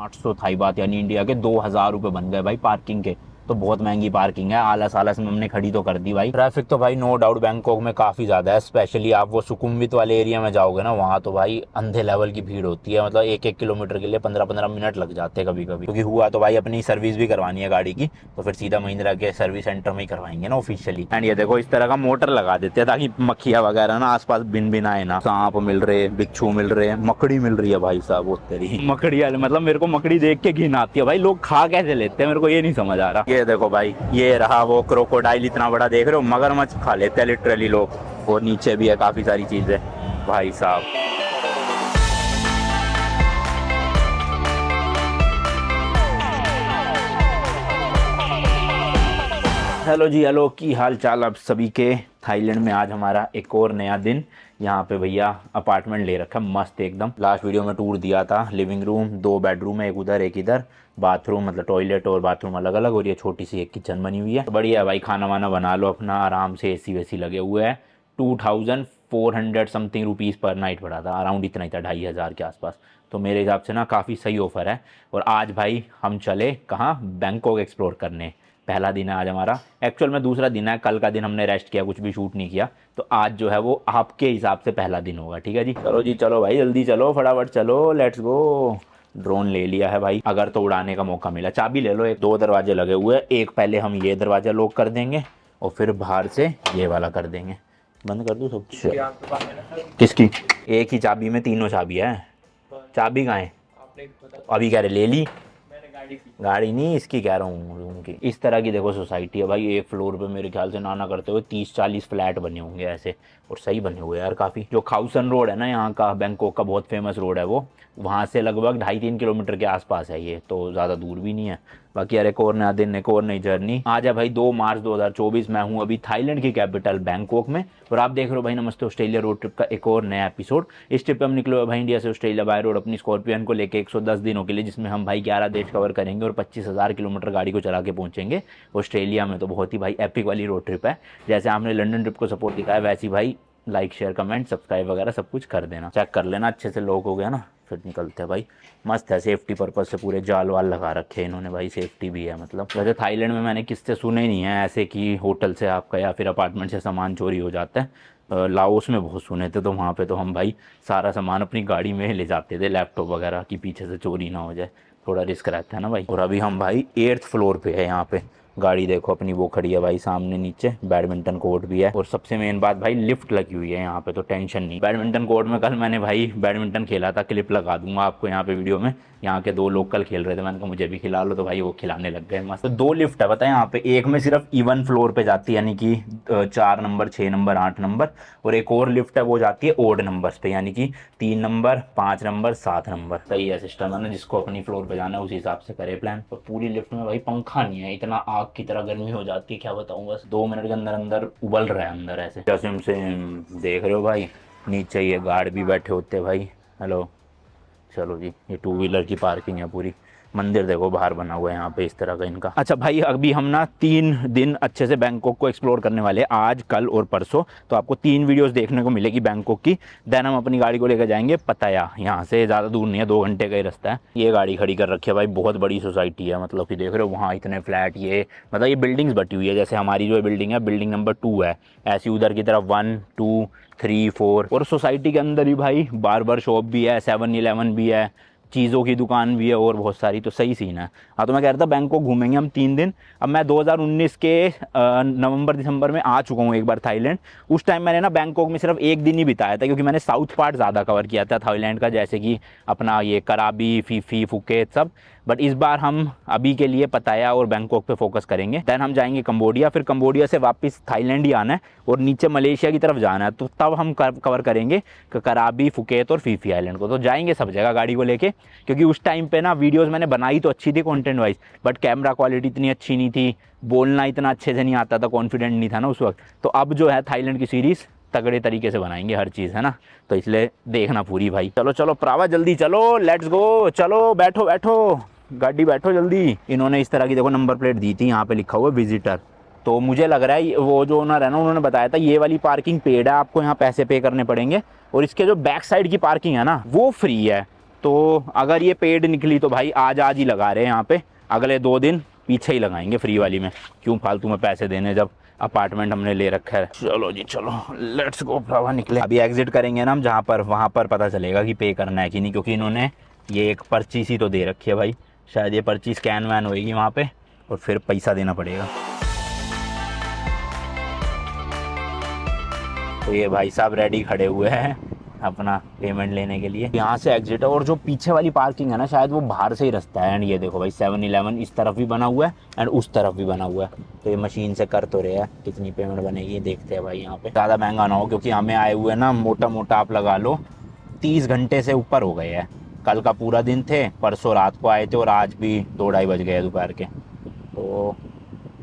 800 Thai बात, यानी India के 2000 रुपये बन गए भाई पार्किंग के। तो बहुत महंगी पार्किंग है, आलस आलस में हमने खड़ी तो कर दी भाई। ट्रैफिक तो भाई नो डाउट बैंकॉक में काफ़ी ज़्यादा है, स्पेशली आप वो सुकुम्वित वाले एरिया में जाओगे ना, वहाँ तो भाई अंधे लेवल की भीड़ होती है। मतलब 1-1 किलोमीटर के लिए 15-15 मिनट लग जाते हैं कभी कभी। क्योंकि हुआ तो भाई अपनी सर्विस भी करवानी है गाड़ी की, तो फिर सीधा महिंद्रा के सर्विस सेंटर में ही करवाएंगे ना ऑफिशियली। एंड ये देखो इस तरह का मोटर लगा देते हैं ताकि मक्खियाँ वगैरह ना आसपास बिन बिन आए ना। सांप मिल रहे, बिच्छू मिल रहे, मकड़ी मिल रही है भाई साहब, वो तेरी मकड़ी वाले, मतलब मेरे को मकड़ी देख के घिन आती है भाई। लोग खा कैसे लेते हैं, मेरे को ये नहीं समझ आ रहा। ये देखो भाई, ये रहा वो क्रोकोडाइल, इतना बड़ा देख रहे हो, मगरमच्छ खा लेते हैं लिटरली लोग। और नीचे भी है काफी सारी चीजें भाई साहब। हेलो जी, हेलो, की हाल चाल आप सभी के। थाईलैंड में आज हमारा एक और नया दिन। यहाँ पे भैया अपार्टमेंट ले रखा मस्त एकदम। लास्ट वीडियो में टूर दिया था, लिविंग रूम, 2 बेडरूम है, एक उधर एक इधर, बाथरूम मतलब टॉयलेट और बाथरूम अलग अलग, और ये छोटी सी एक किचन बनी हुई है। तो बढ़िया भाई, खाना वाना बना लो अपना आराम से, एसी वेसी लगे हुए है। 2400 समथिंग रुपीज़ पर नाइट पड़ा था, अराउंड इतना ही था, 2500 के आसपास। तो मेरे हिसाब से ना काफ़ी सही ऑफर है। और आज भाई हम चले कहाँ, बैंकॉक एक्सप्लोर करने। पहला दिन है आज हमारा, एक्चुअल में दूसरा दिन है, कल का दिन हमने रेस्ट किया, कुछ भी शूट नहीं किया। तो आज जो है वो आपके हिसाब से पहला दिन होगा, ठीक है जी। चलो जी, चलो भाई, जल्दी चलो, फटाफट चलो, लेट्स गो। ड्रोन ले लिया है भाई, अगर तो उड़ाने का मौका मिला। चाबी ले लो, एक 2 दरवाजे लगे हुए हैं, एक पहले हम ये दरवाजा लॉक कर देंगे और फिर बाहर से ये वाला कर देंगे। बंद कर दूँ सब? किसकी? एक ही चाबी में तीनों चाबी है। चाबी कहाँ है? अभी कह रहे ले ली। गाड़ी नहीं, इसकी कह रहा हूँ, रूम की। इस तरह की देखो सोसाइटी है भाई। एक फ्लोर पे मेरे ख्याल से ना करते हुए 30-40 फ्लैट बने होंगे ऐसे, और सही बने हुए यार काफ़ी। जो खाउसन रोड है ना यहाँ का, बैंकॉक का बहुत फेमस रोड है वो, वहाँ से लगभग 2.5-3 किलोमीटर के आसपास है ये, तो ज़्यादा दूर भी नहीं है। बाकी यार एक और नया दिन, एक और नई जर्नी। आज है भाई 2 मार्च 2024। मैं हूँ अभी थाईलैंड की कैपिटल बैंकॉक में, और आप देख रहे हो भाई नमस्ते ऑस्ट्रेलिया रोड ट्रिप का एक और नया एपिसोड। इस ट्रिप पे हम निकले हुए भाई इंडिया से ऑस्ट्रेलिया बाय रोड अपनी स्कॉर्पियन को लेकर 110 दिनों के लिए, जिसमें हम भाई 11 देश कवर करेंगे और 25,000 किलोमीटर गाड़ी को चला के पहुंचेंगे ऑस्ट्रेलिया में। तो बहुत ही भाई एपिक वाली रोड ट्रिप है। जैसे आपने लंदन ट्रिप को सपोर्ट दिखाया, वैसे ही भाई लाइक शेयर कमेंट सब्सक्राइब वगैरह सब कुछ कर देना। चेक कर लेना अच्छे से, लोग हो गया ना, फिर निकलते हैं भाई। मस्त है, सेफ्टी पर्पज से पूरे जाल वाल लगा रखे हैं इन्होंने भाई, सेफ्टी भी है मतलब। वैसे थाईलैंड में मैंने किससे सुने नहीं है ऐसे कि होटल से आपका या फिर अपार्टमेंट से सामान चोरी हो जाता है। लाओस में बहुत सुने थे, तो वहाँ पे तो हम भाई सारा सामान अपनी गाड़ी में ले जाते थे, लैपटॉप वगैरह की पीछे से चोरी ना हो जाए, थोड़ा रिस्क रहता है ना भाई। और अभी हम भाई 8th फ्लोर पे है। यहाँ पे गाड़ी देखो अपनी वो खड़ी है भाई सामने, नीचे बैडमिंटन कोर्ट भी है, और सबसे मेन बात भाई लिफ्ट लगी हुई है यहाँ पे, तो टेंशन नहीं। बैडमिंटन कोर्ट में कल मैंने भाई बैडमिंटन खेला था, क्लिप लगा दूंगा आपको यहाँ पे वीडियो में। यहाँ के 2 लोकल खेल रहे थे, मैंने कहा मुझे भी खिला लो, तो भाई वो खिलाने लग गए मस्त। तो 2 लिफ्ट है पता है यहाँ पे, एक में सिर्फ इवन फ्लोर पे जाती है, यानी कि 4 नंबर, 6 नंबर, 8 नंबर, और एक और लिफ्ट है वो जाती है ओड नंबर्स पे, यानी कि 3 नंबर, 5 नंबर, 7 नंबर। सही है सिस्टम है ना, जिसको अपनी फ्लोर पे जाना है उस हिसाब से करे प्लान। और पूरी लिफ्ट में भाई पंखा नहीं है, इतना आग की तरह गर्मी हो जाती है, क्या बताऊँ, बस 2 मिनट के अंदर अंदर उबल रहा है अंदर ऐसे। कसम से देख रहे हो भाई, नीचे ये गार्ड भी बैठे होते हैं भाई। हेलो, चलो जी, ये 2 व्हीलर की पार्किंग है पूरी। मंदिर देखो बाहर बना हुआ है यहाँ पे इस तरह का इनका। अच्छा भाई, अभी हम ना 3 दिन अच्छे से बैंकॉक को एक्सप्लोर करने वाले हैं, आज, कल और परसों। तो आपको 3 वीडियोस देखने को मिलेगी बैंकॉक की। देन हम अपनी गाड़ी को लेकर जाएंगे पताया, यहाँ से ज़्यादा दूर नहीं है, 2 घंटे का ही रास्ता है। ये गाड़ी खड़ी कर रखी है भाई, बहुत बड़ी सोसाइटी है, मतलब कि देख रहे हो वहाँ इतने फ्लैट, ये मतलब ये बिल्डिंग्स बटी हुई है। जैसे हमारी जो बिल्डिंग है, बिल्डिंग नंबर 2 है, ऐसी उधर की तरफ 1, 2, 3, 4। और सोसाइटी के अंदर ही भाई बार्बर शॉप भी है, 7-Eleven भी है, चीज़ों की दुकान भी है और बहुत सारी, तो सही सीन है। हाँ, तो मैं कह रहा था बैंकॉक घूमेंगे हम 3 दिन। अब मैं 2019 के नवंबर दिसंबर में आ चुका हूँ एक बार थाईलैंड। उस टाइम मैंने ना बैंकॉक में सिर्फ 1 दिन ही बिताया था, क्योंकि मैंने साउथ पार्ट ज़्यादा कवर किया था थाईलैंड का, जैसे कि अपना ये कराबी, फीफी, फुकेत सब। बट इस बार हम अभी के लिए पताया और बैंकॉक पे फोकस करेंगे। दैन हम जाएंगे कंबोडिया, फिर कंबोडिया से वापस थाईलैंड ही आना है और नीचे मलेशिया की तरफ जाना है। तो तब हम कवर करेंगे कराबी, फुकेत और फीफी आइलैंड को। तो जाएंगे सब जगह गाड़ी को लेके, क्योंकि उस टाइम पे ना वीडियोस मैंने बनाई तो अच्छी थी content wise, but camera quality इतनी अच्छी नहीं थी, बोलना इतना अच्छे से नहीं आता था, कॉन्फिडेंट नहीं था ना उस वक्त। तो अब जो है थाईलैंड की सीरीज़ तगड़े तरीके से बनाएंगे हर चीज़, है ना। तो इसलिए देखना पूरी भाई। चलो चलो प्रावा, जल्दी चलो, लेट्स गो। चलो बैठो बैठो, गाड़ी बैठो जल्दी। इन्होंने इस तरह की देखो नंबर प्लेट दी थी, यहाँ पे लिखा हुआ विजिटर। तो मुझे लग रहा है वो जो ओनर है ना, उन्होंने बताया था ये वाली पार्किंग पेड है, आपको यहाँ पैसे पे करने पड़ेंगे, और इसके जो बैक साइड की पार्किंग है ना वो फ्री है। तो अगर ये पेड निकली तो भाई आज आज ही लगा रहे हैं यहाँ पे, अगले 2 दिन पीछे ही लगाएंगे फ्री वाली में, क्यों फालतू में पैसे देने जब अपार्टमेंट हमने ले रखा है। चलो जी चलो, लेट्स गो भ्रावा, निकले। अभी एग्जिट करेंगे ना हम जहाँ पर, वहाँ पर पता चलेगा कि पे करना है कि नहीं, क्योंकि इन्होंने ये एक पर्ची सी तो दे रखी है भाई, शायद ये पर्ची स्कैन वैन होएगी वहाँ पे और फिर पैसा देना पड़ेगा। तो ये भाई साहब रेडी खड़े हुए हैं अपना पेमेंट लेने के लिए। यहाँ से एग्जिट है, और जो पीछे वाली पार्किंग है ना शायद वो बाहर से ही रास्ता है। एंड ये देखो भाई 7-Eleven इस तरफ भी बना हुआ है एंड उस तरफ भी बना हुआ है। तो ये मशीन से कर तो रहे हैं, कितनी पेमेंट बनेगी देखते हैं भाई। यहाँ पे ज़्यादा महंगा ना हो, क्योंकि हमें आए हुए ना मोटा मोटा आप लगा लो 30 घंटे से ऊपर हो गए हैं। कल का पूरा दिन थे, परसों रात को आए थे और आज भी 2-2:30 बज गए दोपहर के, तो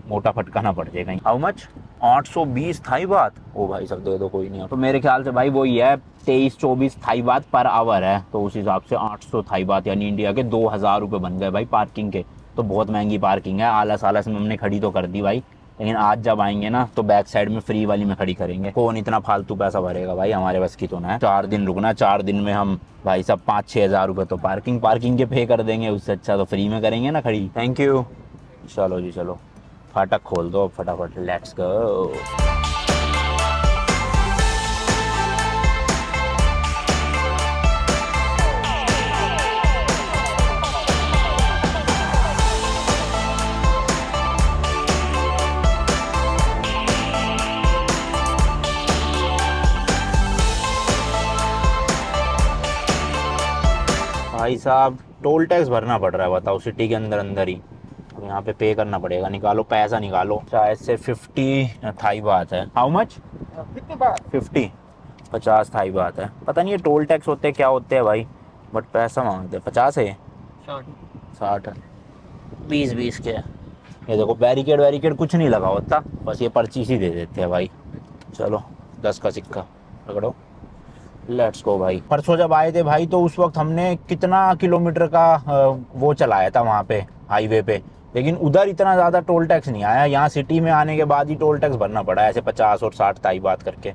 मोटा फटका ना पड़ जाए कहीं। How much? 820 थाई बात। ओ भाई सब दे दो, कोई नहीं। तो मेरे ख्याल से भाई वही है 23-24 थाई बात पर आवर है, तो उस हिसाब से 800 थाई बात यानी इंडिया के 2000 रुपये बन गए भाई पार्किंग के। तो बहुत महंगी पार्किंग है। आलस आलस में हमने खड़ी तो कर दी भाई, लेकिन आज जब आएंगे ना तो बैक साइड में फ्री वाली में खड़ी करेंगे। कौन इतना फालतू पैसा भरेगा भाई, हमारे बस की तो ना है। 4 दिन रुकना, 4 दिन में हम भाई सब 5-6 हज़ार रुपये तो पार्किंग के पे कर देंगे, उससे अच्छा तो फ्री में करेंगे ना खड़ी। Thank you. चलो जी चलो, फाटक खोल दो फटाफट, लेट्स गो। भाई साहब टोल टैक्स भरना पड़ रहा है, बताओ सिटी के अंदर अंदर ही। यहाँ पे पे करना पड़ेगा, निकालो पैसा निकालो। शायद से 50 थाई बात है। How much? 50 थाई बात है। पता नहीं ये टोल टैक्स होते क्या होते हैं भाई, बट पैसा मांगते हैं। 50 है, 60 है, 20 के। ये देखो बैरिकेड कुछ नहीं लगा होता, बस ये पर्ची सी दे देते हैं भाई। चलो 10 का सिक्का पकड़ो, लेट्स गो भाई। परसों जब आए थे भाई तो उस वक्त हमने कितना किलोमीटर का वो चलाया था वहाँ पे हाईवे पे, लेकिन उधर इतना ज़्यादा टोल टैक्स नहीं आया। यहाँ सिटी में आने के बाद ही टोल टैक्स भरना पड़ा है, ऐसे 50 और 60 ताई बात करके।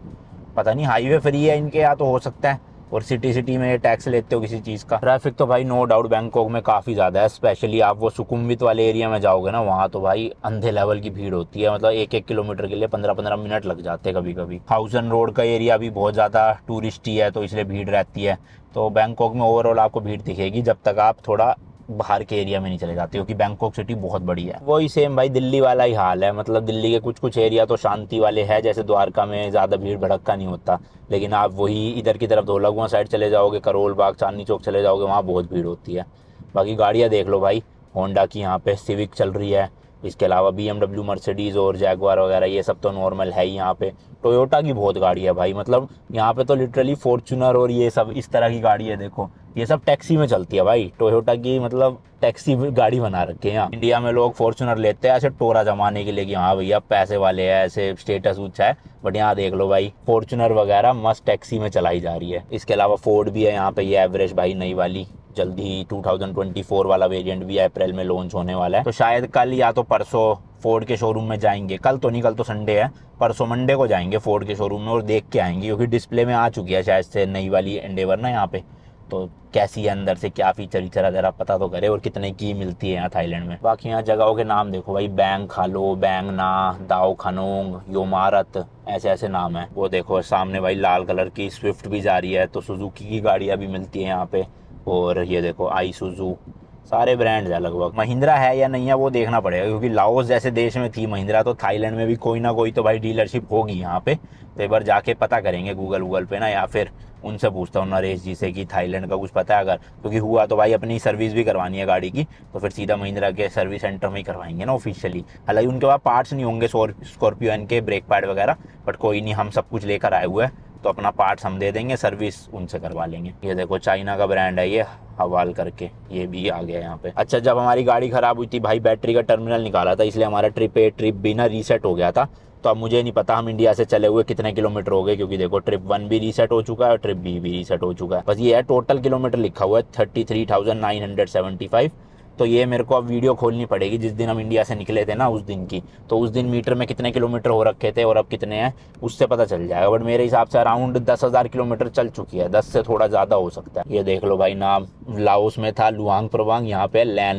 पता नहीं हाईवे फ्री है इनके यहाँ तो हो सकता है, और सिटी में ये टैक्स लेते हो किसी चीज़ का। ट्रैफिक तो भाई नो डाउट बैंकॉक में काफ़ी ज़्यादा है, स्पेशली आप वो सुकुमवित वाले एरिया में जाओगे ना, वहाँ तो भाई अंधे लेवल की भीड़ होती है। मतलब 1-1 किलोमीटर के लिए 15-15 मिनट लग जाते हैं कभी कभी। हाउसन रोड का एरिया भी बहुत ज़्यादा टूरिस्ट ही है, तो इसलिए भीड़ रहती है। तो बैंकॉक में ओवरऑल आपको भीड़ दिखेगी जब तक आप थोड़ा बाहर के एरिया में नहीं चले जाते, क्योंकि बैंकॉक सिटी बहुत बड़ी है। वही सेम भाई दिल्ली वाला ही हाल है, मतलब दिल्ली के कुछ एरिया तो शांति वाले हैं, जैसे द्वारका में ज़्यादा भीड़ भड़क्का नहीं होता, लेकिन आप वही इधर की तरफ धौलाकुआं साइड चले जाओगे, करोल बाग, चांदनी चौक चले जाओगे, वहाँ बहुत भीड़ होती है। बाकी गाड़ियाँ देख लो भाई, होंडा की यहाँ पे सिविक चल रही है, इसके अलावा BMW, मर्सिडीज़ और जैगवार वगैरह ये सब तो नॉर्मल है ही यहाँ पे। टोयोटा की बहुत गाड़ी है भाई, मतलब यहाँ पे तो लिटरली फॉर्च्यूनर और ये सब इस तरह की गाड़ी है, देखो ये सब टैक्सी में चलती है भाई। टोयोटा की मतलब टैक्सी गाड़ी बना रखे हैं यहाँ। इंडिया में लोग फॉर्च्यूनर लेते हैं ऐसे टोरा जमाने के लिए कि हाँ भैया पैसे वाले हैं, ऐसे स्टेटस ऊंचा है, बट यहाँ देख लो भाई फॉर्च्यूनर वगैरह मस्त टैक्सी में चलाई जा रही है। इसके अलावा फोर्ड भी है यहाँ पे, ये एवरेज भाई नई वाली, जल्दी ही 2024 वाला वेरिएंट भी अप्रैल में लॉन्च होने वाला है। तो शायद कल या तो परसों फोर्ड के शोरूम में जाएंगे, कल तो नहीं, कल तो संडे है, परसों मंडे को जाएंगे फोर्ड के शोरूम में और देख के आएंगे, क्योंकि डिस्प्ले में आ चुकी है शायद से नई वाली एंडेवर ना यहाँ पे। तो कैसी है अंदर से, क्या फीचर जरा पता तो करे, और कितने की मिलती है यहाँ थाईलैंड में। बाकी यहाँ जगहों के नाम देखो भाई, बैंग खालो, बैंग ना, दाओ खानोंग, योमारत, ऐसे ऐसे नाम है। वो देखो सामने भाई लाल कलर की स्विफ्ट भी जा रही है, तो सुजुकी की गाड़ियाँ भी मिलती है यहाँ पे। और ये देखो आईसुजू, सारे ब्रांड्स है लगभग। महिंद्रा है या नहीं है वो देखना पड़ेगा, क्योंकि लाओस जैसे देश में थी महिंद्रा, तो थाईलैंड में भी कोई ना कोई तो भाई डीलरशिप होगी यहाँ पे। तो एक बार जाके पता करेंगे गूगल पे ना, या फिर उनसे पूछता हूँ नरेश जी से कि थाईलैंड का कुछ पता है अगर, क्योंकि हुआ तो भाई अपनी सर्विस भी करवानी है गाड़ी की, तो फिर सीधा महिंद्रा के सर्विस सेंटर में ही करवाएंगे ना ऑफिशियली। हालांकि उनके पास पार्ट्स नहीं होंगे स्कॉर्पियो के ब्रेक पैड वगैरह, बट कोई नहीं, हम सब कुछ लेकर आए हुए हैं, तो अपना पार्ट्स हम दे देंगे, सर्विस उनसे करवा लेंगे। ये देखो चाइना का ब्रांड है ये, हवाल करके, ये भी आ गया यहाँ पे। अच्छा, जब हमारी गाड़ी खराब हुई थी भाई, बैटरी का टर्मिनल निकाला था, इसलिए हमारा ट्रिप भी ना रीसेट हो गया था। तो अब मुझे नहीं पता हम इंडिया से चले हुए कितने किलोमीटर हो गए, क्योंकि देखो ट्रिप 1 भी रीसेट हो चुका है और ट्रिप B भी रीसेट हो चुका है। बस ये है टोटल किलोमीटर लिखा हुआ है 33,975, तो ये मेरे को अब वीडियो खोलनी पड़ेगी जिस दिन हम इंडिया से निकले थे ना उस दिन की, तो उस दिन मीटर में कितने किलोमीटर हो रखे थे और अब कितने हैं उससे पता चल जाएगा। बट मेरे हिसाब से अराउंड 10,000 किलोमीटर चल चुकी है, 10 से थोड़ा ज़्यादा हो सकता है। ये देख लो भाई, नाम लाओस में था लुआंग प्रवांग, यहाँ पे लैन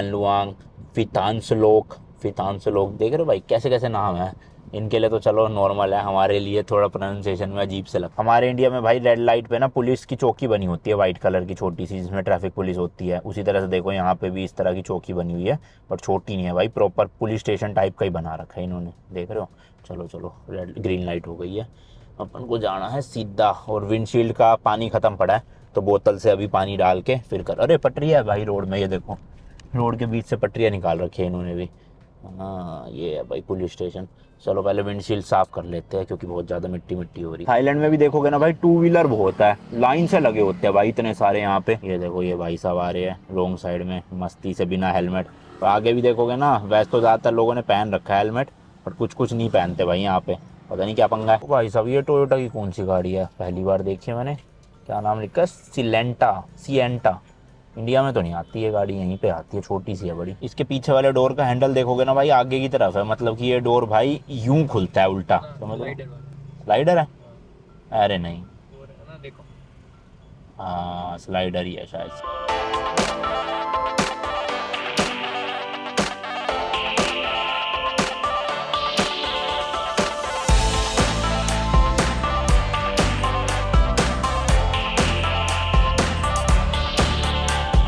लुआंग, फितानसलोक देख रहे हो भाई कैसे कैसे नाम है इनके लिए। तो चलो नॉर्मल है, हमारे लिए थोड़ा प्रोनाउंसिएशन में अजीब से लगता है। हमारे इंडिया में भाई रेड लाइट पे ना पुलिस की चौकी बनी होती है वाइट कलर की छोटी सी, जिसमें ट्रैफिक पुलिस होती है। उसी तरह से देखो यहाँ पे भी इस तरह की चौकी बनी हुई है, बट छोटी नहीं है भाई, प्रॉपर पुलिस स्टेशन टाइप का ही बना रखा है इन्होंने, देख रहे हो। चलो चलो रेड ग्रीन लाइट हो गई है, अपन को जाना है सीधा। और विंडशील्ड का पानी खत्म पड़ा है, तो बोतल से अभी पानी डाल के फिर कर। अरे पटरी है भाई रोड में, ये देखो रोड के बीच से पटरियाँ निकाल रखी है इन्होंने भी। हाँ ये है भाई पुलिस स्टेशन। चलो पहले विंडशील्ड साफ कर लेते हैं क्योंकि बहुत ज़्यादा मिट्टी मिट्टी हो रही है। थाईलैंड में भी देखोगे ना भाई, टू व्हीलर बहुत है, लाइन से लगे होते हैं भाई इतने सारे यहाँ पे। ये देखो ये भाई साहब आ रहे हैं रॉन्ग साइड में मस्ती से बिना हेलमेट। तो आगे भी देखोगे ना, वैसे तो ज़्यादातर लोगों ने पहन रखा है हेलमेट, बट कुछ कुछ नहीं पहनते भाई यहाँ पे, पता नहीं क्या पंगा है। भाई साहब ये टोयोटा की कौन सी गाड़ी है, पहली बार देखी है मैंने। क्या नाम लिखा है, सिएंटा। इंडिया में तो नहीं आती है गाड़ी, यहीं पे आती है, छोटी सी है बड़ी। इसके पीछे वाले डोर का हैंडल देखोगे ना भाई आगे की तरफ है, मतलब कि ये डोर भाई यूं खुलता है उल्टा, समझ लो। स्लाइडर है? अरे नहीं, हाँ स्लाइडर ही है शायद से।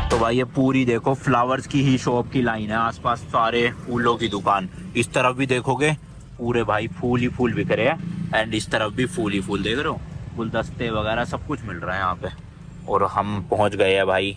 तो भाई ये पूरी देखो फ्लावर्स की ही शॉप की लाइन है, आसपास सारे फूलों की दुकान। इस तरफ भी देखोगे पूरे भाई फूल ही फूल बिक रहे हैं, एंड इस तरफ भी फूल ही फूल, देख रहे हो गुलदस्ते वगैरह सब कुछ मिल रहा है यहाँ पे। और हम पहुँच गए हैं भाई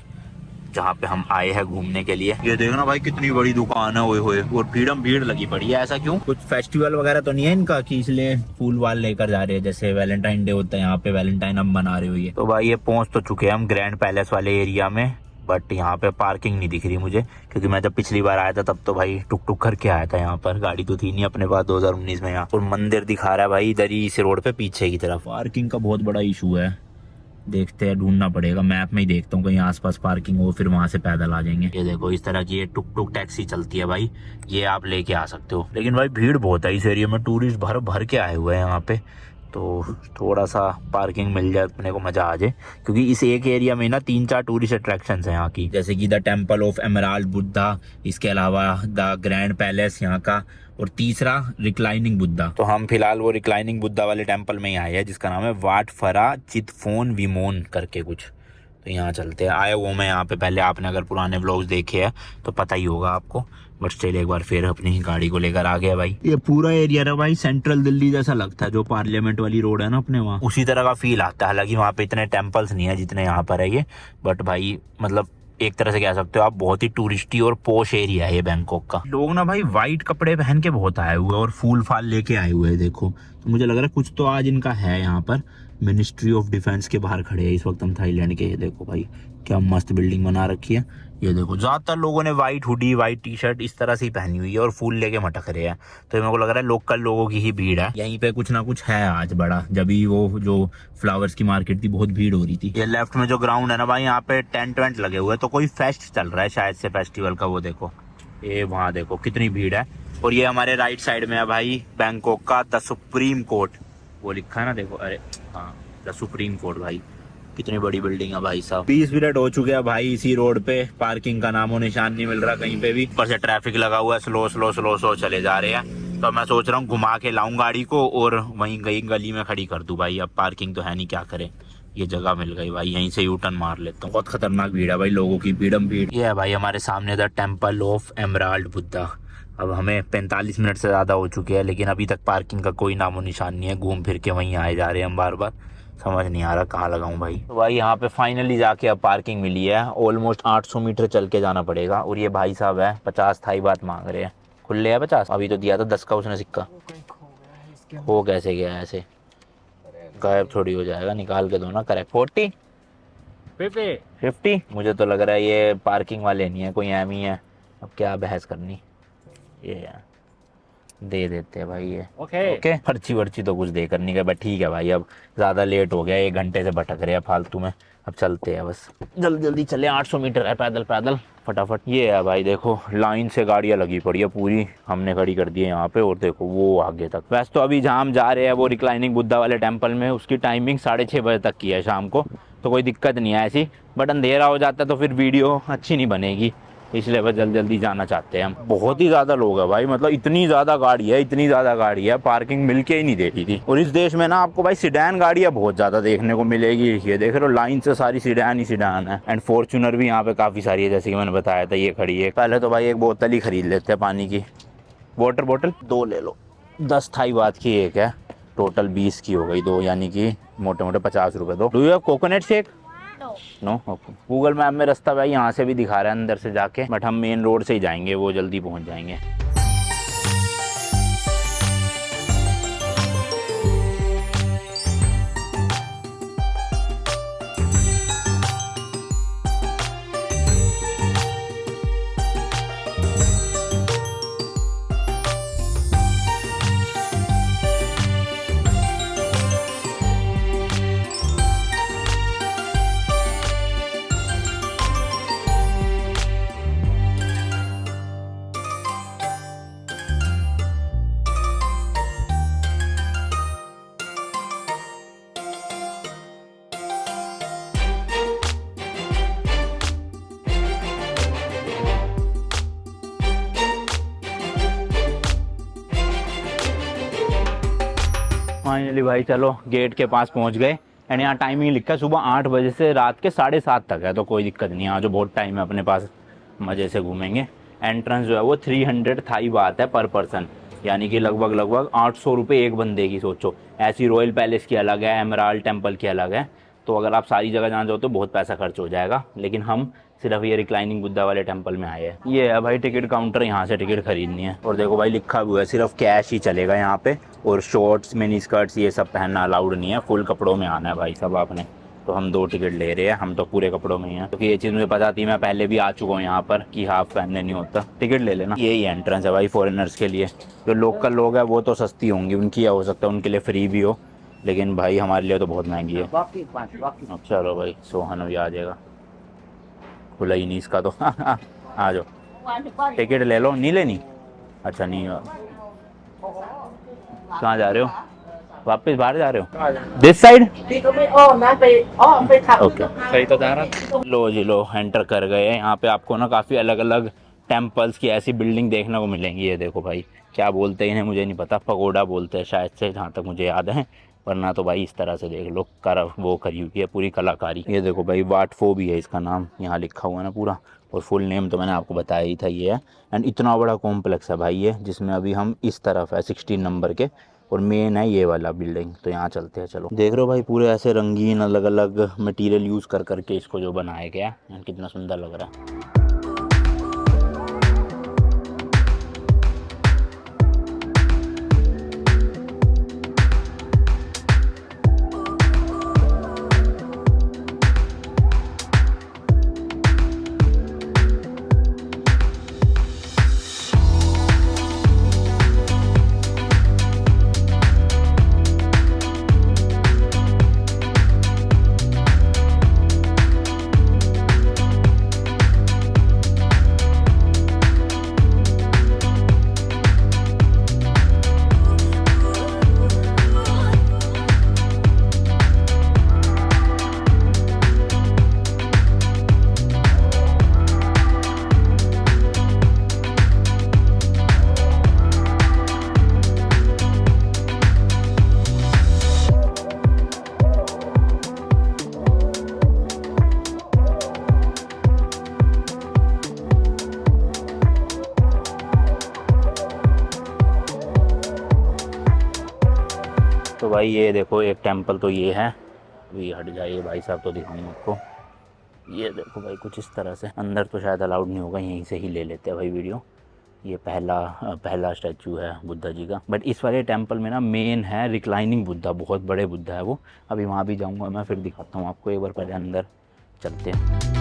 जहाँ पे हम आए हैं घूमने के लिए। ये देखना भाई कितनी बड़ी दुकान है, ओए होए, और भीड़ लगी पड़ी है। ऐसा क्यों, कुछ फेस्टिवल वगैरह तो नहीं है इनका कि इसलिए फूल वाल लेकर जा रहे हैं, जैसे वैलेंटाइन डे होता है यहाँ पे, वैलेंटाइन हम मना रहे हो ये। तो भाई ये पहुँच तो चुके हैं हम ग्रैंड पैलेस वाले एरिया में, बट यहाँ पे पार्किंग नहीं दिख रही मुझे, क्योंकि मैं जब पिछली बार आया था तब तो भाई टुक टुक करके आया था, यहाँ पर गाड़ी तो थी नहीं अपने पास 2019 में। यहाँ और मंदिर दिखा रहा है भाई इधर ही इस रोड पे पीछे की तरफ। पार्किंग का बहुत बड़ा इशू है, देखते हैं ढूंढना पड़ेगा, मैप में ही देखता हूँ कहीं आसपास पार्किंग हो, फिर वहां से पैदल आ जाएंगे। ये देखो इस तरह की ये टुक टुक टैक्सी चलती है भाई, ये आप लेके आ सकते हो। लेकिन भाई भीड़ बहुत है इस एरिया में, टूरिस्ट भर भर के आए हुए हैं यहाँ पे, तो थोड़ा सा पार्किंग मिल जाए अपने को मजा आ जाए, क्योंकि इस एक एरिया में ना 3-4 टूरिस्ट अट्रैक्शंस हैं यहाँ की, जैसे कि the temple of emerald Buddha, इसके अलावा द ग्रैंड पैलेस यहाँ का, और तीसरा रिक्लाइनिंग बुद्धा। तो हम फिलहाल वो रिक्लाइनिंग बुद्धा वाले टेम्पल में ही आए हैं, जिसका नाम है वाट फरा चितफोन विमोन करके कुछ। तो यहाँ चलते हैं, आया वो मैं यहाँ पे पहले, आपने अगर पुराने व्लॉग्स देखे हैं तो पता ही होगा आपको, बट स्टिल एक बार फिर अपनी ही गाड़ी को लेकर आ गया भाई। ये पूरा एरिया ना भाई सेंट्रल दिल्ली जैसा लगता है, जो पार्लियामेंट वाली रोड है ना अपने वहाँ, उसी तरह का फील आता है। हालांकि वहाँ पे इतने टेम्पल्स नहीं है जितने यहाँ पर है ये, बट भाई मतलब एक तरह से कह सकते हो आप बहुत ही टूरिस्टी और पोश एरिया है ये बैंकॉक का। लोग ना भाई वाइट कपड़े पहन के बहुत आए हुए और फूल फाल लेके आए हुए हैं, देखो। तो मुझे लग रहा है कुछ तो आज इनका है यहाँ पर। मिनिस्ट्री ऑफ डिफेंस के बाहर खड़े हैं इस वक्त हम थाईलैंड के। ये देखो भाई क्या मस्त बिल्डिंग बना रखी है। ये देखो ज्यादातर लोगों ने white hoodie white T shirt इस तरह से ही पहनी हुई है और फूल लेके मटक रहे हैं, तो मेरे को लग रहा है लोकल लोगों की ही भीड़ है यहीं पे, कुछ ना कुछ है आज बड़ा। जब भी वो जो फ्लावर्स की मार्केट थी बहुत भीड़ हो रही थी। ये लेफ्ट में जो ग्राउंड है ना भाई, यहाँ पे टेंट वेंट लगे हुए हैं, तो कोई फेस्ट चल रहा है शायद से फेस्टिवल का। वो देखो ये वहाँ देखो कितनी भीड़ है। और ये हमारे राइट साइड में है भाई बैंकॉक का द सुप्रीम कोर्ट, वो लिखा है ना देखो, अरे हाँ द सुप्रीम कोर्ट। भाई कितनी बड़ी बिल्डिंग है भाई साहब। 20 मिनट हो चुके हैं भाई इसी रोड पे, पार्किंग का नामो निशान नहीं मिल रहा कहीं पे भी, ऊपर से ट्रैफिक लगा हुआ है, स्लो चले जा रहे हैं। तो मैं सोच रहा हूँ घुमा के लाऊं गाड़ी को और वहीं गई गली में खड़ी कर दूं भाई, अब पार्किंग तो है नहीं, क्या करें। ये जगह मिल गई भाई, यहीं से यू टर्न मार लेता हूँ। बहुत खतरनाक भीड़ है भाई, लोगों की भीड़म भीड़। ये है भाई हमारे सामने the temple of emerald Buddha. अब हमें 45 मिनट से ज़्यादा हो चुके हैं, लेकिन अभी तक पार्किंग का कोई नामो निशान नहीं है। घूम फिर के वहीं आए जा रहे हैं हम बार बार, समझ नहीं आ रहा कहाँ लगाऊं भाई। तो भाई यहाँ पे फाइनली जाके अब पार्किंग मिली है। ऑलमोस्ट 800 मीटर चल के जाना पड़ेगा। और ये भाई साहब है 50 थाई बात मांग रहे हैं। खुले है 50, अभी तो दिया था 10 का उसने सिक्का। हो कैसे गया ऐसे, गायब थोड़ी हो जाएगा, निकाल के दो ना। करेक्ट 40 50। मुझे तो लग रहा है ये पार्किंग वाले नहीं है, कोई एम ही है। अब क्या बहस करनी, ये है दे देते हैं भाई ये। ओके पर्ची वर्ची तो कुछ देकर नहीं गए, बट ठीक है भाई, अब ज़्यादा लेट हो गया, 1 घंटे से भटक रहे हैं फालतू में, अब चलते हैं बस, जल्दी जल्दी चले, 800 मीटर है पैदल पैदल फटाफट। ये है भाई देखो, लाइन से गाड़ियाँ लगी पड़ी है पूरी, हमने खड़ी कर दी है यहाँ पे, और देखो वो आगे तक। वैसे तो अभी जहाँ हम जा रहे हैं वो रिक्लाइनिंग बुद्धा वाले टेम्पल में, उसकी टाइमिंग 6:30 बजे तक की है शाम को, तो कोई दिक्कत नहीं है ऐसी, बट अंधेरा हो जाता है तो फिर वीडियो अच्छी नहीं बनेगी, इसलिए बस जल्दी जल्दी जाना चाहते हैं हम। बहुत ही ज़्यादा लोग हैं भाई, मतलब इतनी ज़्यादा गाड़ी है, इतनी ज़्यादा गाड़ी है, पार्किंग मिल के ही नहीं देती थी। और इस देश में ना आपको भाई सिडैन गाड़ियाँ बहुत ज़्यादा देखने को मिलेगी, ये देख रहे हो लाइन से सारी सिडैन ही सिडैन है। एंड फॉर्च्यूनर भी यहाँ पे काफ़ी सारी है, जैसे कि मैंने बताया था, ये खड़ी है। पहले तो भाई एक बोतल ही खरीद लेते हैं पानी की, वाटर बोतल 2 ले लो, 10 थाई बात की एक है, टोटल 20 की हो गई 2, यानी कि मोटे मोटे 50 रुपये दो। Do you have coconut shake? No okay. Google map में रास्ता भाई यहाँ से भी दिखा रहा है अंदर से जाके, बट हम मेन रोड से ही जाएंगे, वो जल्दी पहुँच जाएंगे। फाइनली भाई चलो गेट के पास पहुंच गए, एंड यहाँ टाइमिंग लिखा है सुबह 8 बजे से रात के 7:30 तक है, तो कोई दिक्कत नहीं है, आज जो बहुत टाइम है अपने पास, मज़े से घूमेंगे। एंट्रेंस जो है वो 300 थाई बात है पर पर्सन, यानी कि लगभग 800 रुपये एक बंदे की। सोचो, ऐसी रॉयल पैलेस की अलग है, एमराल्ड टेम्पल की अलग है, तो अगर आप सारी जगह जाना चाहो तो बहुत पैसा खर्च हो जाएगा, लेकिन हम सिर्फ ये रिक्लाइनिंग बुद्धा वाले टेम्पल में आए हैं। ये है भाई टिकट काउंटर, यहाँ से टिकट खरीदनी है, और देखो भाई लिखा हुआ है सिर्फ कैश ही चलेगा यहाँ पे, और शॉर्ट्स मिनी स्कर्ट्स ये सब पहनना अलाउड नहीं है, फुल कपड़ों में आना है भाई सब आपने। तो हम 2 टिकट ले रहे हैं, हम तो पूरे कपड़ों में ही हैं, क्योंकि ये चीज़ मुझे पता थी, मैं पहले भी आ चुका हूँ यहाँ पर कि हाफ पहनने नहीं होता। टिकट ले लेना, यही एंट्रेंस है भाई फॉरेनर्स के लिए। जो लोकल लोग हैं वो तो सस्ती होंगी, उनकी हो सकता है उनके लिए फ्री भी हो, लेकिन भाई हमारे लिए तो बहुत महंगी है। चलो भाई सोहन भी आ जाएगा, खुला ही नहीं इसका तो आ जाओ, टिकट ले लो। नहीं लेनी? अच्छा नहीं, कहाँ जा रहे हो? वापस बाहर जा रहे हो? This side? ओके सही तो जा रहा। लो जी लो, एंटर कर गए। यहाँ पे आपको ना काफ़ी अलग अलग टेम्पल्स की ऐसी बिल्डिंग देखने को मिलेंगी। ये देखो भाई, क्या बोलते हैं इन्हें मुझे नहीं पता, पगोडा बोलते हैं शायद से, जहाँ तक मुझे याद है, वरना तो भाई इस तरह से देख लो, वो करी हुई है पूरी कलाकारी। ये देखो भाई, वाट फो भी है इसका नाम, यहाँ लिखा हुआ है ना पूरा, और फुल नेम तो मैंने आपको बताया ही था ये है। एंड इतना बड़ा कॉम्प्लेक्स है भाई ये, जिसमें अभी हम इस तरफ है 16 नंबर के, और मेन है ये वाला बिल्डिंग, तो यहाँ चलते हैं। चलो देख रहे हो भाई, पूरे ऐसे रंगीन अलग अलग मटेरियल यूज़ कर करके इसको जो बनाया गया है, कितना सुंदर लग रहा है। तो भाई ये देखो, एक टेंपल तो ये है, अभी हट जाइए भाई साहब तो दिखाऊंगा आपको। ये देखो भाई, कुछ इस तरह से, अंदर तो शायद अलाउड नहीं होगा, यहीं से ही ले लेते हैं भाई वीडियो। ये पहला स्टैचू है बुद्धा जी का, बट इस वाले टेंपल में ना मेन है रिक्लाइनिंग बुद्धा, बहुत बड़े बुद्धा है वो। अभी वहाँ भी जाऊँगा मैं, फिर दिखाता हूँ आपको, एक बार पहले अंदर चलते हैं।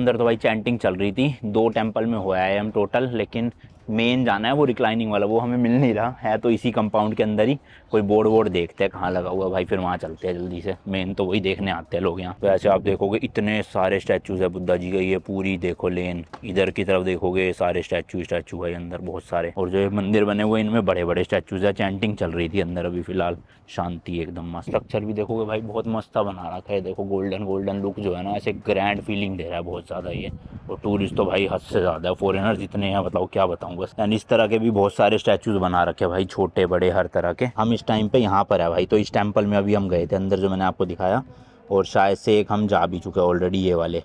अंदर तो भाई चैंटिंग चल रही थी। 2 टेम्पल में हुआ है हम टोटल, लेकिन मेन जाना है वो रिक्लाइनिंग वाला, वो हमें मिल नहीं रहा है। तो इसी कंपाउंड के अंदर ही कोई बोर्ड वोर्ड देखते हैं कहाँ लगा हुआ भाई, फिर वहाँ चलते हैं जल्दी से। मेन तो वही देखने आते हैं लोग यहाँ। तो ऐसे आप देखोगे इतने सारे स्टैचूज है बुद्धा जी के, ये पूरी देखो लेन, इधर की तरफ देखोगे सारे स्टैचू है अंदर बहुत सारे। और जो ये मंदिर बने हुए इनमें बड़े बड़े स्टैचूज है। चैंटिंग चल रही थी अंदर अभी फिलहाल, शांति एकदम मस्त। स्ट्रक्चर भी देखोगे भाई बहुत मस्त बना रखा है, देखो गोल्डन गोल्डन लुक जो है ना, ऐसे ग्रैंड फीलिंग दे रहा है बहुत ज़्यादा ये। और टूरिस्ट तो भाई हद से ज़्यादा है, फॉरेनर जितने हैं बताओ क्या बताऊँ बस। एंड इस तरह के भी बहुत सारे स्टैचूज बना रखे हैं भाई, छोटे बड़े हर तरह के। हम इस टाइम पे यहाँ पर है भाई, तो इस टेम्पल में अभी हम गए थे अंदर जो मैंने आपको दिखाया, और शायद से एक हम जा भी चुके हैं ऑलरेडी ये वाले।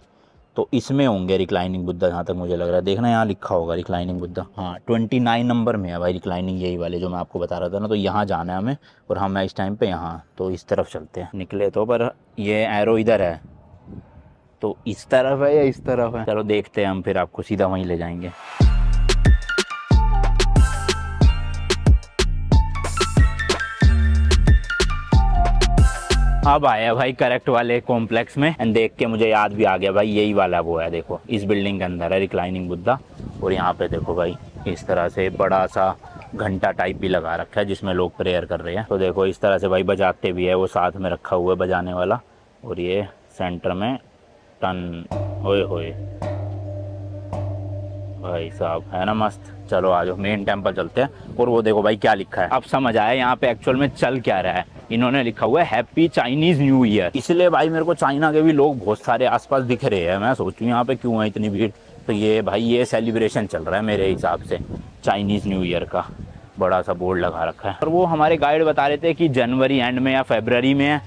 तो इसमें होंगे रिक्लाइनिंग बुद्धा जहाँ तक मुझे लग रहा है। देखना यहाँ लिखा होगा रिक्लाइनिंग बुद्धा, हाँ 29 नंबर में है भाई रिक्लाइनिंग, यही वाले जो मैं आपको बता रहा था ना। तो यहाँ जाना है हमें, और हम इस टाइम पे यहाँ, तो इस तरफ चलते हैं। निकले तो पर ये एरो इधर है, तो इस तरफ है या इस तरफ है, चलो देखते हैं हम, फिर आपको सीधा वहीं ले जाएंगे। अब आया भाई करेक्ट वाले कॉम्प्लेक्स में, एंड देख के मुझे याद भी आ गया भाई, यही वाला वो है। देखो इस बिल्डिंग के अंदर है रिक्लाइनिंग बुद्धा। और यहाँ पे देखो भाई इस तरह से बड़ा सा घंटा टाइप भी लगा रखा है जिसमें लोग प्रेयर कर रहे हैं। तो देखो इस तरह से भाई बजाते भी है, वो साथ में रखा हुआ है बजाने वाला। और ये सेंटर में टन, ओए होए भाई साहब, है ना मस्त। चलो आ जाओ मेन टेम्पल चलते हैं। और वो देखो भाई क्या लिखा है, अब समझ आया यहाँ पे एक्चुअल में चल क्या रहा है। इन्होंने लिखा हुआ है हैप्पी चाइनीज न्यू ईयर, इसलिए भाई मेरे को चाइना के भी लोग बहुत सारे आसपास दिख रहे हैं। मैं सोचूं यहाँ पे क्यों है इतनी भीड़। तो ये भाई ये सेलिब्रेशन चल रहा है मेरे हिसाब से चाइनीज न्यू ईयर का, बड़ा सा बोर्ड लगा रखा है। और वो हमारे गाइड बता रहे थे कि जनवरी एंड में या फरवरी में है,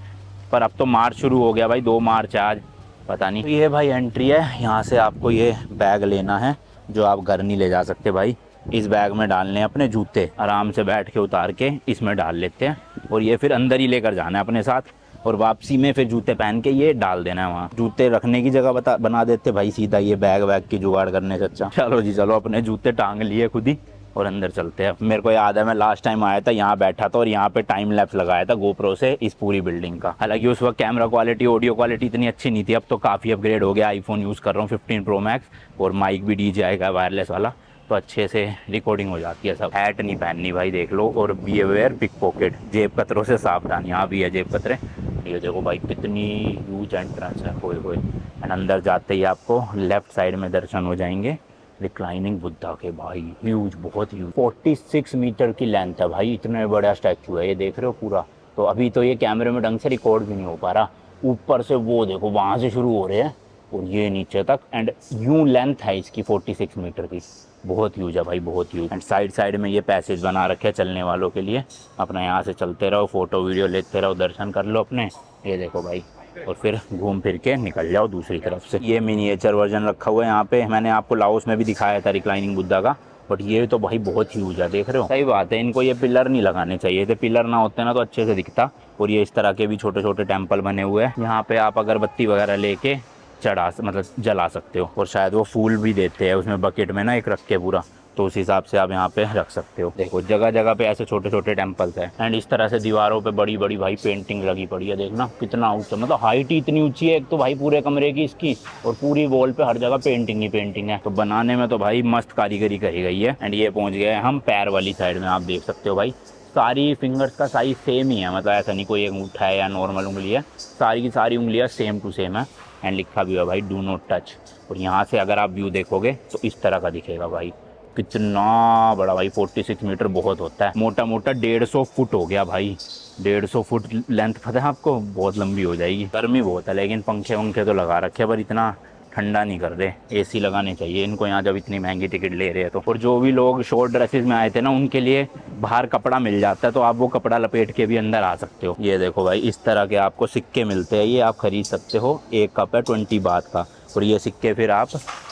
पर अब तो मार्च शुरू हो गया भाई, 2 मार्च आज, पता नहीं। तो ये भाई एंट्री है, यहाँ से आपको ये बैग लेना है जो आप घर नहीं ले जा सकते भाई। इस बैग में डालने हैं अपने जूते, आराम से बैठ के उतार के इसमें डाल लेते हैं, और ये फिर अंदर ही लेकर जाना है अपने साथ। और वापसी में फिर जूते पहन के ये डाल देना है वहाँ। जूते रखने की जगह बना देते भाई सीधा, ये बैग वैग की जुगाड़ करने से अच्छा। चलो जी चलो, अपने जूते टांग लिए खुद ही और अंदर चलते हैं। मेरे को याद है मैं लास्ट टाइम आया था यहाँ बैठा था, और यहाँ पे टाइम लैप्स लगाया था गोप्रो से इस पूरी बिल्डिंग का। हालांकि उस वक्त कैमरा क्वालिटी ऑडियो क्वालिटी इतनी अच्छी नहीं थी, अब तो काफ़ी अपग्रेड हो गया। आईफोन यूज़ कर रहा हूँ 15 प्रो मैक्स, और माइक भी DJI का वायरलेस वाला, तो अच्छे से रिकॉर्डिंग हो जाती है सब। हैट नहीं पहननी भाई देख लो, और बी अवेयर पिक पॉकेट, जेब कतरों से सावधान। यहाँ भी है जेब कतरे। ये देखो भाई कितनी ह्यूज एंट्रेंस है, होए होए। एंड अंदर जाते ही आपको लेफ्ट साइड में दर्शन हो जाएंगे रिक्लाइनिंग बुद्धा के भाई, ह्यूज, बहुत ह्यूज। 46 मीटर की लेंथ है भाई, इतना बड़ा स्टैचू है ये, देख रहे हो पूरा। तो अभी तो ये कैमरे में ढंग से रिकॉर्ड भी नहीं हो पा रहा। ऊपर से वो देखो वहाँ से शुरू हो रहे हैं और ये नीचे तक, एंड यूं लेंथ है इसकी 46 मीटर की, बहुत ह्यूज है भाई, बहुत ह्यूज। एंड साइड साइड में ये पैसेज बना रखे हैं चलने वालों के लिए, अपना यहाँ से चलते रहो, फोटो वीडियो लेते रहो, दर्शन कर लो अपने। ये देखो भाई, और फिर घूम फिर के निकल जाओ दूसरी तरफ से। ये मिनिएचर वर्जन रखा हुआ है यहाँ पे, मैंने आपको लाओस में भी दिखाया था रिक्लाइनिंग बुद्धा का, बट ये तो भाई बहुत ह्यूज है, देख रहे हो। सही बात है, इनको ये पिलर नहीं लगाने चाहिए थे, पिलर ना होते ना तो अच्छे से दिखता। और ये इस तरह के भी छोटे छोटे टेम्पल बने हुए हैं, यहाँ पे आप अगरबत्ती वगैरह लेके चढ़ा मतलब जला सकते हो। और शायद वो फूल भी देते हैं उसमें बकेट में ना एक रख के पूरा, तो उस हिसाब से आप यहाँ पे रख सकते हो। देखो जगह जगह पे ऐसे छोटे छोटे टेम्पल्स हैं। एंड इस तरह से दीवारों पे बड़ी बड़ी भाई पेंटिंग लगी पड़ी है, देखना कितना ऊंचा, मतलब हाइट ही इतनी ऊंची है एक तो भाई पूरे कमरे की इसकी, और पूरी वॉल पे हर जगह पेंटिंग ही पेंटिंग है। तो बनाने में तो भाई मस्त कारीगरी करी गई है। एंड ये पहुँच गए हम पैर वाली साइड में, आप देख सकते हो भाई सारी फिंगर्स का साइज सेम ही है, मतलब ऐसा नहीं कोई एक अंगूठा है या नॉर्मल उंगली है, सारी की सारी उंगलियाँ सेम टू सेम है। एंड लिखा भी हुआ भाई डू नॉट टच। और यहाँ से अगर आप व्यू देखोगे तो इस तरह का दिखेगा भाई, कितना बड़ा भाई, 46 मीटर बहुत होता है, मोटा मोटा 150 फुट हो गया भाई, 150 फुट लेंथ पता है आपको, बहुत लंबी हो जाएगी। गर्मी बहुत है, लेकिन पंखे वंखे तो लगा रखे पर इतना ठंडा नहीं कर रहे, एसी लगाने चाहिए इनको यहाँ जब इतनी महंगी टिकट ले रहे हैं तो। और जो भी लोग शॉर्ट ड्रेसेस में आए थे ना, उनके लिए बाहर कपड़ा मिल जाता है, तो आप वो कपड़ा लपेट के भी अंदर आ सकते हो। ये देखो भाई इस तरह के आपको सिक्के मिलते हैं, ये आप खरीद सकते हो, एक कप है 20 बात का, और ये सिक्के फिर आप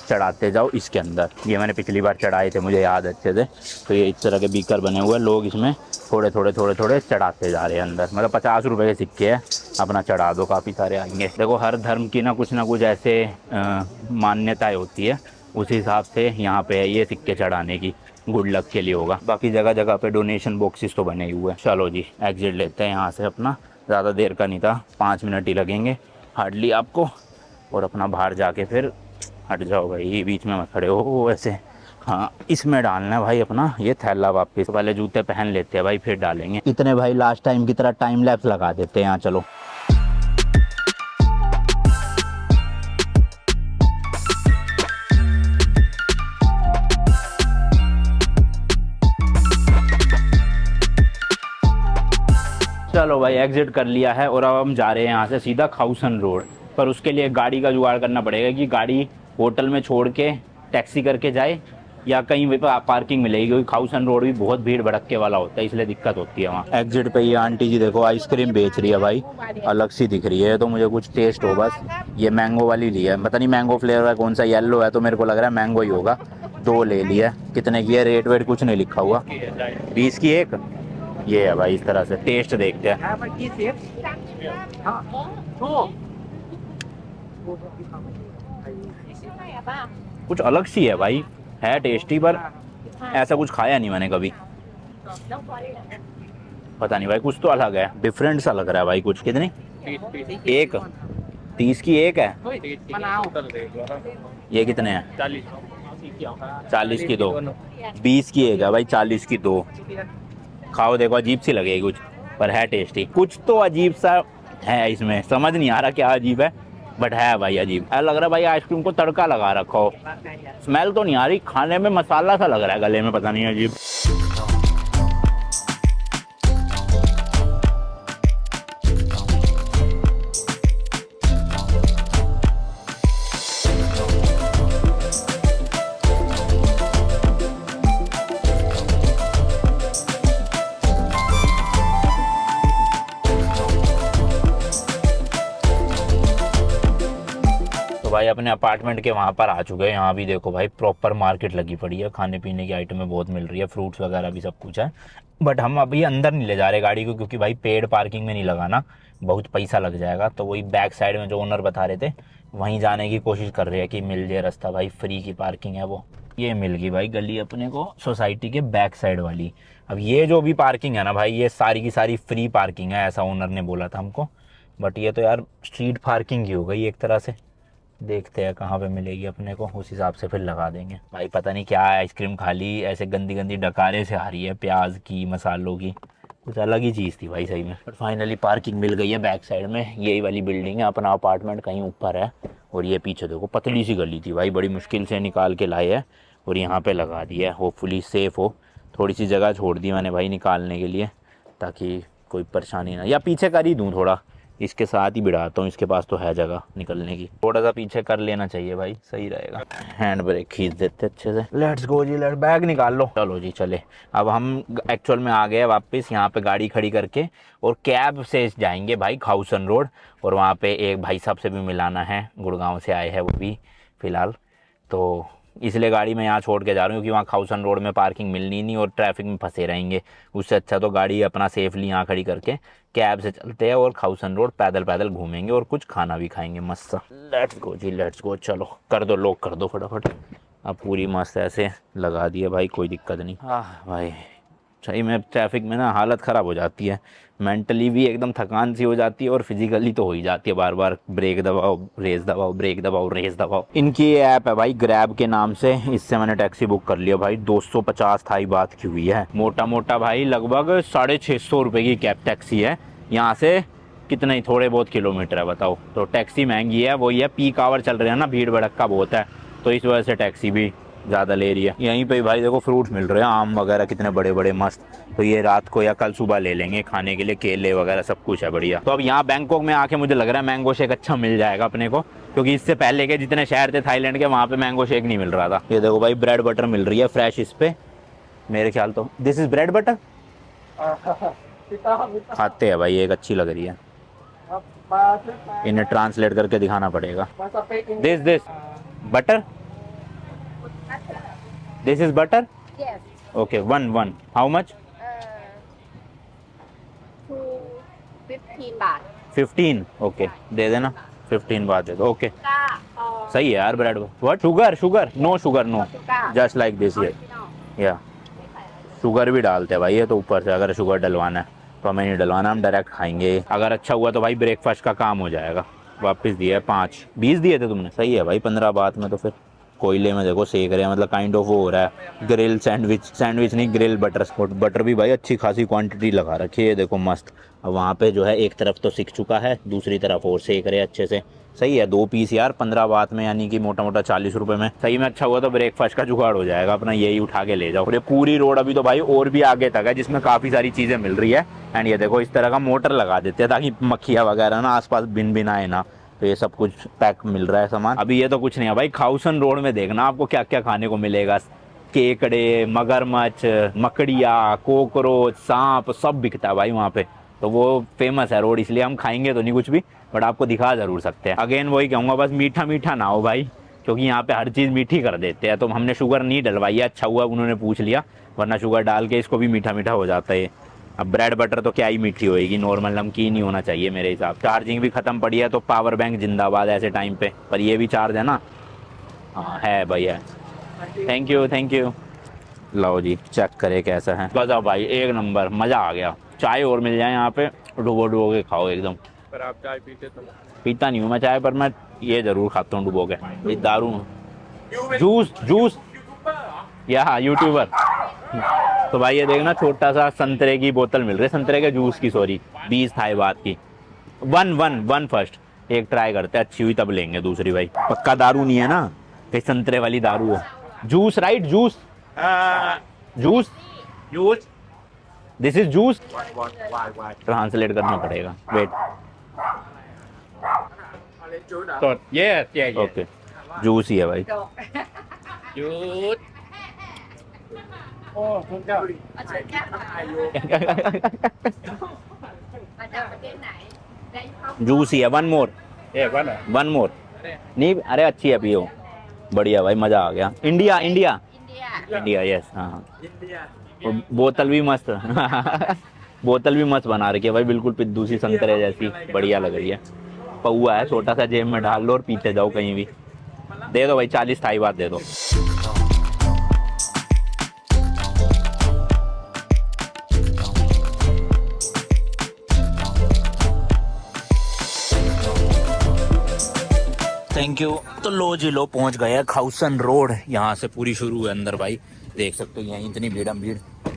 चढ़ाते जाओ इसके अंदर। ये मैंने पिछली बार चढ़ाए थे, मुझे याद अच्छे से। तो ये इस तरह के बीकर बने हुए, लोग इसमें थोड़े थोड़े चढ़ाते जा रहे हैं अंदर, मतलब 50 रुपए के सिक्के हैं, अपना चढ़ा दो, काफ़ी सारे आएंगे। देखो हर धर्म की ना कुछ ऐसे मान्यताएं होती है, उस हिसाब से यहाँ पे है ये सिक्के चढ़ाने की, गुड लक के लिए होगा। बाकी जगह जगह पे डोनेशन बॉक्सेस तो बने हुए हैं। चलो जी एग्जिट लेते हैं यहाँ से अपना, ज़्यादा देर का नहीं था, 5 मिनट ही लगेंगे हार्डली आपको, और अपना बाहर जाके फिर हट जाओ भाई, बीच में मत खड़े हो ऐसे। हाँ, इसमें डालना है भाई अपना ये थैला वापस। पहले जूते पहन लेते हैं भाई, फिर डालेंगे। इतने भाई लास्ट टाइम की तरह टाइम लैप्स लगा देते हैं यहाँ। चलो चलो भाई, एग्जिट कर लिया है और अब हम जा रहे हैं यहाँ से सीधा खाउसन रोड। पर उसके लिए गाड़ी का जुगाड़ करना पड़ेगा कि गाड़ी होटल में छोड़ के टैक्सी करके जाए या कहीं भी पार्किंग मिलेगी, क्योंकि खाउसन रोड भी बहुत भीड़ भड़क्के वाला होता है, इसलिए दिक्कत होती है वहाँ। एग्जिट पे ये आंटी जी देखो आइसक्रीम बेच रही है भाई, अलग सी दिख रही है, तो मुझे कुछ टेस्ट हो बस। ये मैंगो वाली ली है, पता नहीं मैंगो फ्लेवर है कौन सा, येलो है तो मेरे को लग रहा है मैंगो ही होगा। 2 ले लिया। कितने की है, रेट वेट कुछ नहीं लिखा हुआ। 20 की एक। ये है भाई, इस तरह से टेस्ट देखते हैं। कुछ अलग सी है भाई, है टेस्टी, पर ऐसा कुछ खाया नहीं मैंने कभी। पता नहीं भाई, कुछ तो अलग है, डिफरेंट सा लग रहा है भाई कुछ। कितनी? एक। 30 की एक है। ये कितने हैं? 40 की 2। 20 की एक है भाई, 40 की 2। खाओ देखो, अजीब सी लगेगी कुछ, पर है टेस्टी। कुछ तो अजीब सा है इसमें, समझ नहीं आ रहा क्या अजीब है, बट है भाई अजीब। ऐसा लग रहा है भाई आइसक्रीम को तड़का लगा रखा हो। स्मेल तो नहीं आ रही, खाने में मसाला सा लग रहा है गले में, पता नहीं अजीब। भाई अपने अपार्टमेंट के वहाँ पर आ चुके हैं। यहाँ भी देखो भाई प्रॉपर मार्केट लगी पड़ी है, खाने पीने की आइटमें बहुत मिल रही है, फ्रूट्स वगैरह भी सब कुछ है। बट हम अभी अंदर नहीं ले जा रहे गाड़ी को, क्योंकि भाई पेड पार्किंग में नहीं लगाना, बहुत पैसा लग जाएगा। तो वही बैक साइड में जो ओनर बता रहे थे वहीं जाने की कोशिश कर रहे हैं कि मिल जाए रास्ता। भाई फ्री की पार्किंग है वो, ये मिल गई भाई गली अपने को सोसाइटी के बैक साइड वाली। अब ये जो भी पार्किंग है ना भाई, ये सारी की सारी फ्री पार्किंग है, ऐसा ओनर ने बोला था हमको। बट ये तो यार स्ट्रीट पार्किंग ही हो गई एक तरह से। देखते हैं कहाँ पे मिलेगी अपने को, उस हिसाब से फिर लगा देंगे। भाई पता नहीं क्या है, आइसक्रीम खा ली, ऐसे गंदी गंदी डकारे से आ रही है, प्याज की, मसालों की, कुछ अलग ही चीज़ थी भाई सही में। बट फाइनली पार्किंग मिल गई है बैक साइड में। यही वाली बिल्डिंग है, अपना अपार्टमेंट कहीं ऊपर है। और ये पीछे देखो पतली सी गली थी भाई, बड़ी मुश्किल से निकाल के लाए है और यहाँ पे लगा दिया है। होपफुली सेफ़ हो। थोड़ी सी जगह छोड़ दी मैंने भाई निकालने के लिए, ताकि कोई परेशानी ना, या पीछे कर ही दूँ थोड़ा, इसके साथ ही बिड़ाता हूँ, इसके पास तो है जगह निकलने की। थोड़ा सा पीछे कर लेना चाहिए भाई, सही रहेगा। हैंड ब्रेक खींच देते अच्छे से। लेट्स गो जी, लेट्स बैग निकाल लो। चलो जी चले। अब हम एक्चुअल में आ गए वापस यहाँ पे गाड़ी खड़ी करके, और कैब से जाएंगे भाई खाउसन रोड। और वहाँ पे एक भाई साहब से भी मिलाना है, गुड़गांव से आए हैं वो भी फ़िलहाल, तो इसलिए गाड़ी में यहाँ छोड़ के जा रहा हूँ, क्योंकि वहाँ खाउसन रोड में पार्किंग मिलनी नहीं और ट्रैफिक में फंसे रहेंगे। उससे अच्छा तो गाड़ी अपना सेफली यहाँ खड़ी करके कैब से चलते हैं और खाउसन रोड पैदल पैदल घूमेंगे और कुछ खाना भी खाएंगे मस्त सा। लेट्स गो जी, लेट्स गो। चलो कर दो, लॉक कर दो फटाफट। अब पूरी मस्त ऐसे लगा दिए भाई, कोई दिक्कत नहीं। हाँ भाई सही में ट्रैफिक में ना हालत ख़राब हो जाती है, मेंटली भी एकदम थकान सी हो जाती है और फिजिकली तो हो ही जाती है। बार बार ब्रेक दबाओ, रेस दबाओ, ब्रेक दबाओ, रेस दबाओ। इनकी ये ऐप है भाई ग्रैब के नाम से, इससे मैंने टैक्सी बुक कर लिया भाई। 250 थाई बात की हुई है, मोटा मोटा भाई लगभग 650 रुपये की कैब टैक्सी है। यहाँ से कितने ही थोड़े बहुत किलोमीटर है बताओ, तो टैक्सी महंगी है। वही है, पीक आवर चल रहे हैं ना, भीड़ भड़क्का बहुत है, तो इस वजह से टैक्सी भी ज़्यादा ले रही है। यहीं पे भाई देखो फ्रूट्स मिल रहे हैं, आम वगैरह कितने बड़े बड़े मस्त। तो ये रात को या कल सुबह ले लेंगे खाने के लिए, केले वगैरह सब कुछ है बढ़िया। तो अब यहाँ बैंकॉक में आके मुझे लग रहा है मैंगो शेक अच्छा मिल जाएगा अपने को, क्योंकि इससे पहले के जितने शहर थे थाईलैंड के, वहाँ पे मैंगो शेक नहीं मिल रहा था। ये देखो भाई ब्रेड बटर मिल रही है फ्रेश इस पे, मेरे ख्याल तो दिस इज ब्रेड बटर। खाते हैं भाई, एक अच्छी लग रही है, इन्हें ट्रांसलेट करके दिखाना पड़ेगा। This butter, this is butter. Yes. Okay, one how much? 15 baht. 15। Okay दे देना, 15 बात दे दो। ओके Or सही है यार bread. What? Sugar? No sugar, no, just like this. ये या शुगर भी डालते हैं भाई ये तो ऊपर से, अगर शुगर डलवाना है तो हमें नहीं डलवाना, हम डायरेक्ट खाएंगे। अगर अच्छा हुआ तो भाई ब्रेकफास्ट का काम हो जाएगा। वापस दिया है 5, 20 दिए थे तुमने, सही है भाई 15 बात में। तो फिर कोयले में देखो सेक रहे हैं, मतलब काइंड ऑफ वो हो रहा है ग्रिल सैंडविच, सैंडविच नहीं ग्रिल बटर स्पॉट। बटर भी भाई अच्छी खासी क्वांटिटी लगा रखी है, देखो मस्त। अब वहाँ पे जो है एक तरफ तो सिक चुका है, दूसरी तरफ और सेक रहे हैं अच्छे से। सही है, 2 पीस यार 15 बात में, यानी कि मोटा मोटा 40 रुपए में। सही में अच्छा हुआ तो ब्रेकफास्ट का जुगाड़ हो जाएगा अपना, यही उठा के ले जाओ। और ये पूरी रोड अभी तो भाई और भी आगे तक है, जिसमें काफ़ी सारी चीज़ें मिल रही है। एंड ये देखो इस तरह का मोटर लगा देते हैं ताकि मक्खियाँ वगैरह ना आसपास बिन बिन आए ना। तो ये सब कुछ पैक मिल रहा है सामान। अभी ये तो कुछ नहीं है भाई, खाउसन रोड में देखना आपको क्या क्या खाने को मिलेगा। केकड़े, मगरमच्छ, मकड़िया, कोकरोच, सांप सब बिकता है भाई वहाँ पे। तो वो फेमस है रोड, इसलिए हम खाएंगे तो नहीं कुछ भी, बट आपको दिखा जरूर सकते हैं। अगेन वही कहूँगा, बस मीठा मीठा ना हो भाई, क्योंकि यहाँ पे हर चीज़ मीठी कर देते हैं। तो हमने शुगर नहीं डलवाई है, अच्छा हुआ उन्होंने पूछ लिया, वरना शुगर डाल के इसको भी मीठा मीठा हो जाता है। अब ब्रेड बटर तो क्या ही मीठी होएगी, नॉर्मल नमकीन ही होना चाहिए मेरे हिसाब। चार्जिंग भी खत्म पड़ी है, तो पावर बैंक जिंदाबाद ऐसे टाइम पे। पर ये भी चार्ज है ना? हाँ है भैया, थैंक यू थैंक यू। लो जी चेक करे कैसा है, गजब भाई, एक नंबर, मज़ा आ गया। चाय और मिल जाए यहाँ पे, डुबो डुबो के खाओ एकदम। पर आप चाय पीते तो? पीता नहीं हूँ मैं चाय, पर मैं ये ज़रूर खाता हूँ डुबो के। ये दारू, जूस जूस, या यूट्यूबर। तो भाई ये देखना, छोटा सा संतरे की बोतल मिल रही है, संतरे के जूस की, सॉरी 20 थाई बात की। वन फर्स्ट, एक ट्राई करते हैं, अच्छी हुई तब लेंगे दूसरी। भाई पक्का दारू नहीं है ना, कहीं संतरे वाली दारू हो। Juice right, juice juice juice, this is juice. Why translate करना पड़ेगा, वेट। तो ये ओके जूस ही है भाई। जूस। ओ तुम क्या? มาจากแค่ไหนมาจากประเทศไหนได้เข้า जूस ही है, वन मोर एक बार ना। One more. नहीं अरे अच्छी है, पियो, बढ़िया भाई, मज़ा आ गया। इंडिया इंडिया อินเดีย इंडिया, यस हाँ। इंडिया। और बोतल भी मस्त बोतल भी मस्त बना रखी है भाई, बिल्कुल पिद्दू सी संतरे जैसी, बढ़िया लग रही है। पौआ है, छोटा सा जेब में डाल लो और पीछे जाओ कहीं भी। दे दो भाई 40 थाई बात दे दो। Thank you. तो लो जी लो, पहुंच गए खाउसन रोड, यहाँ से पूरी शुरू है अंदर भाई, देख सकते हो यहीं इतनी भीड़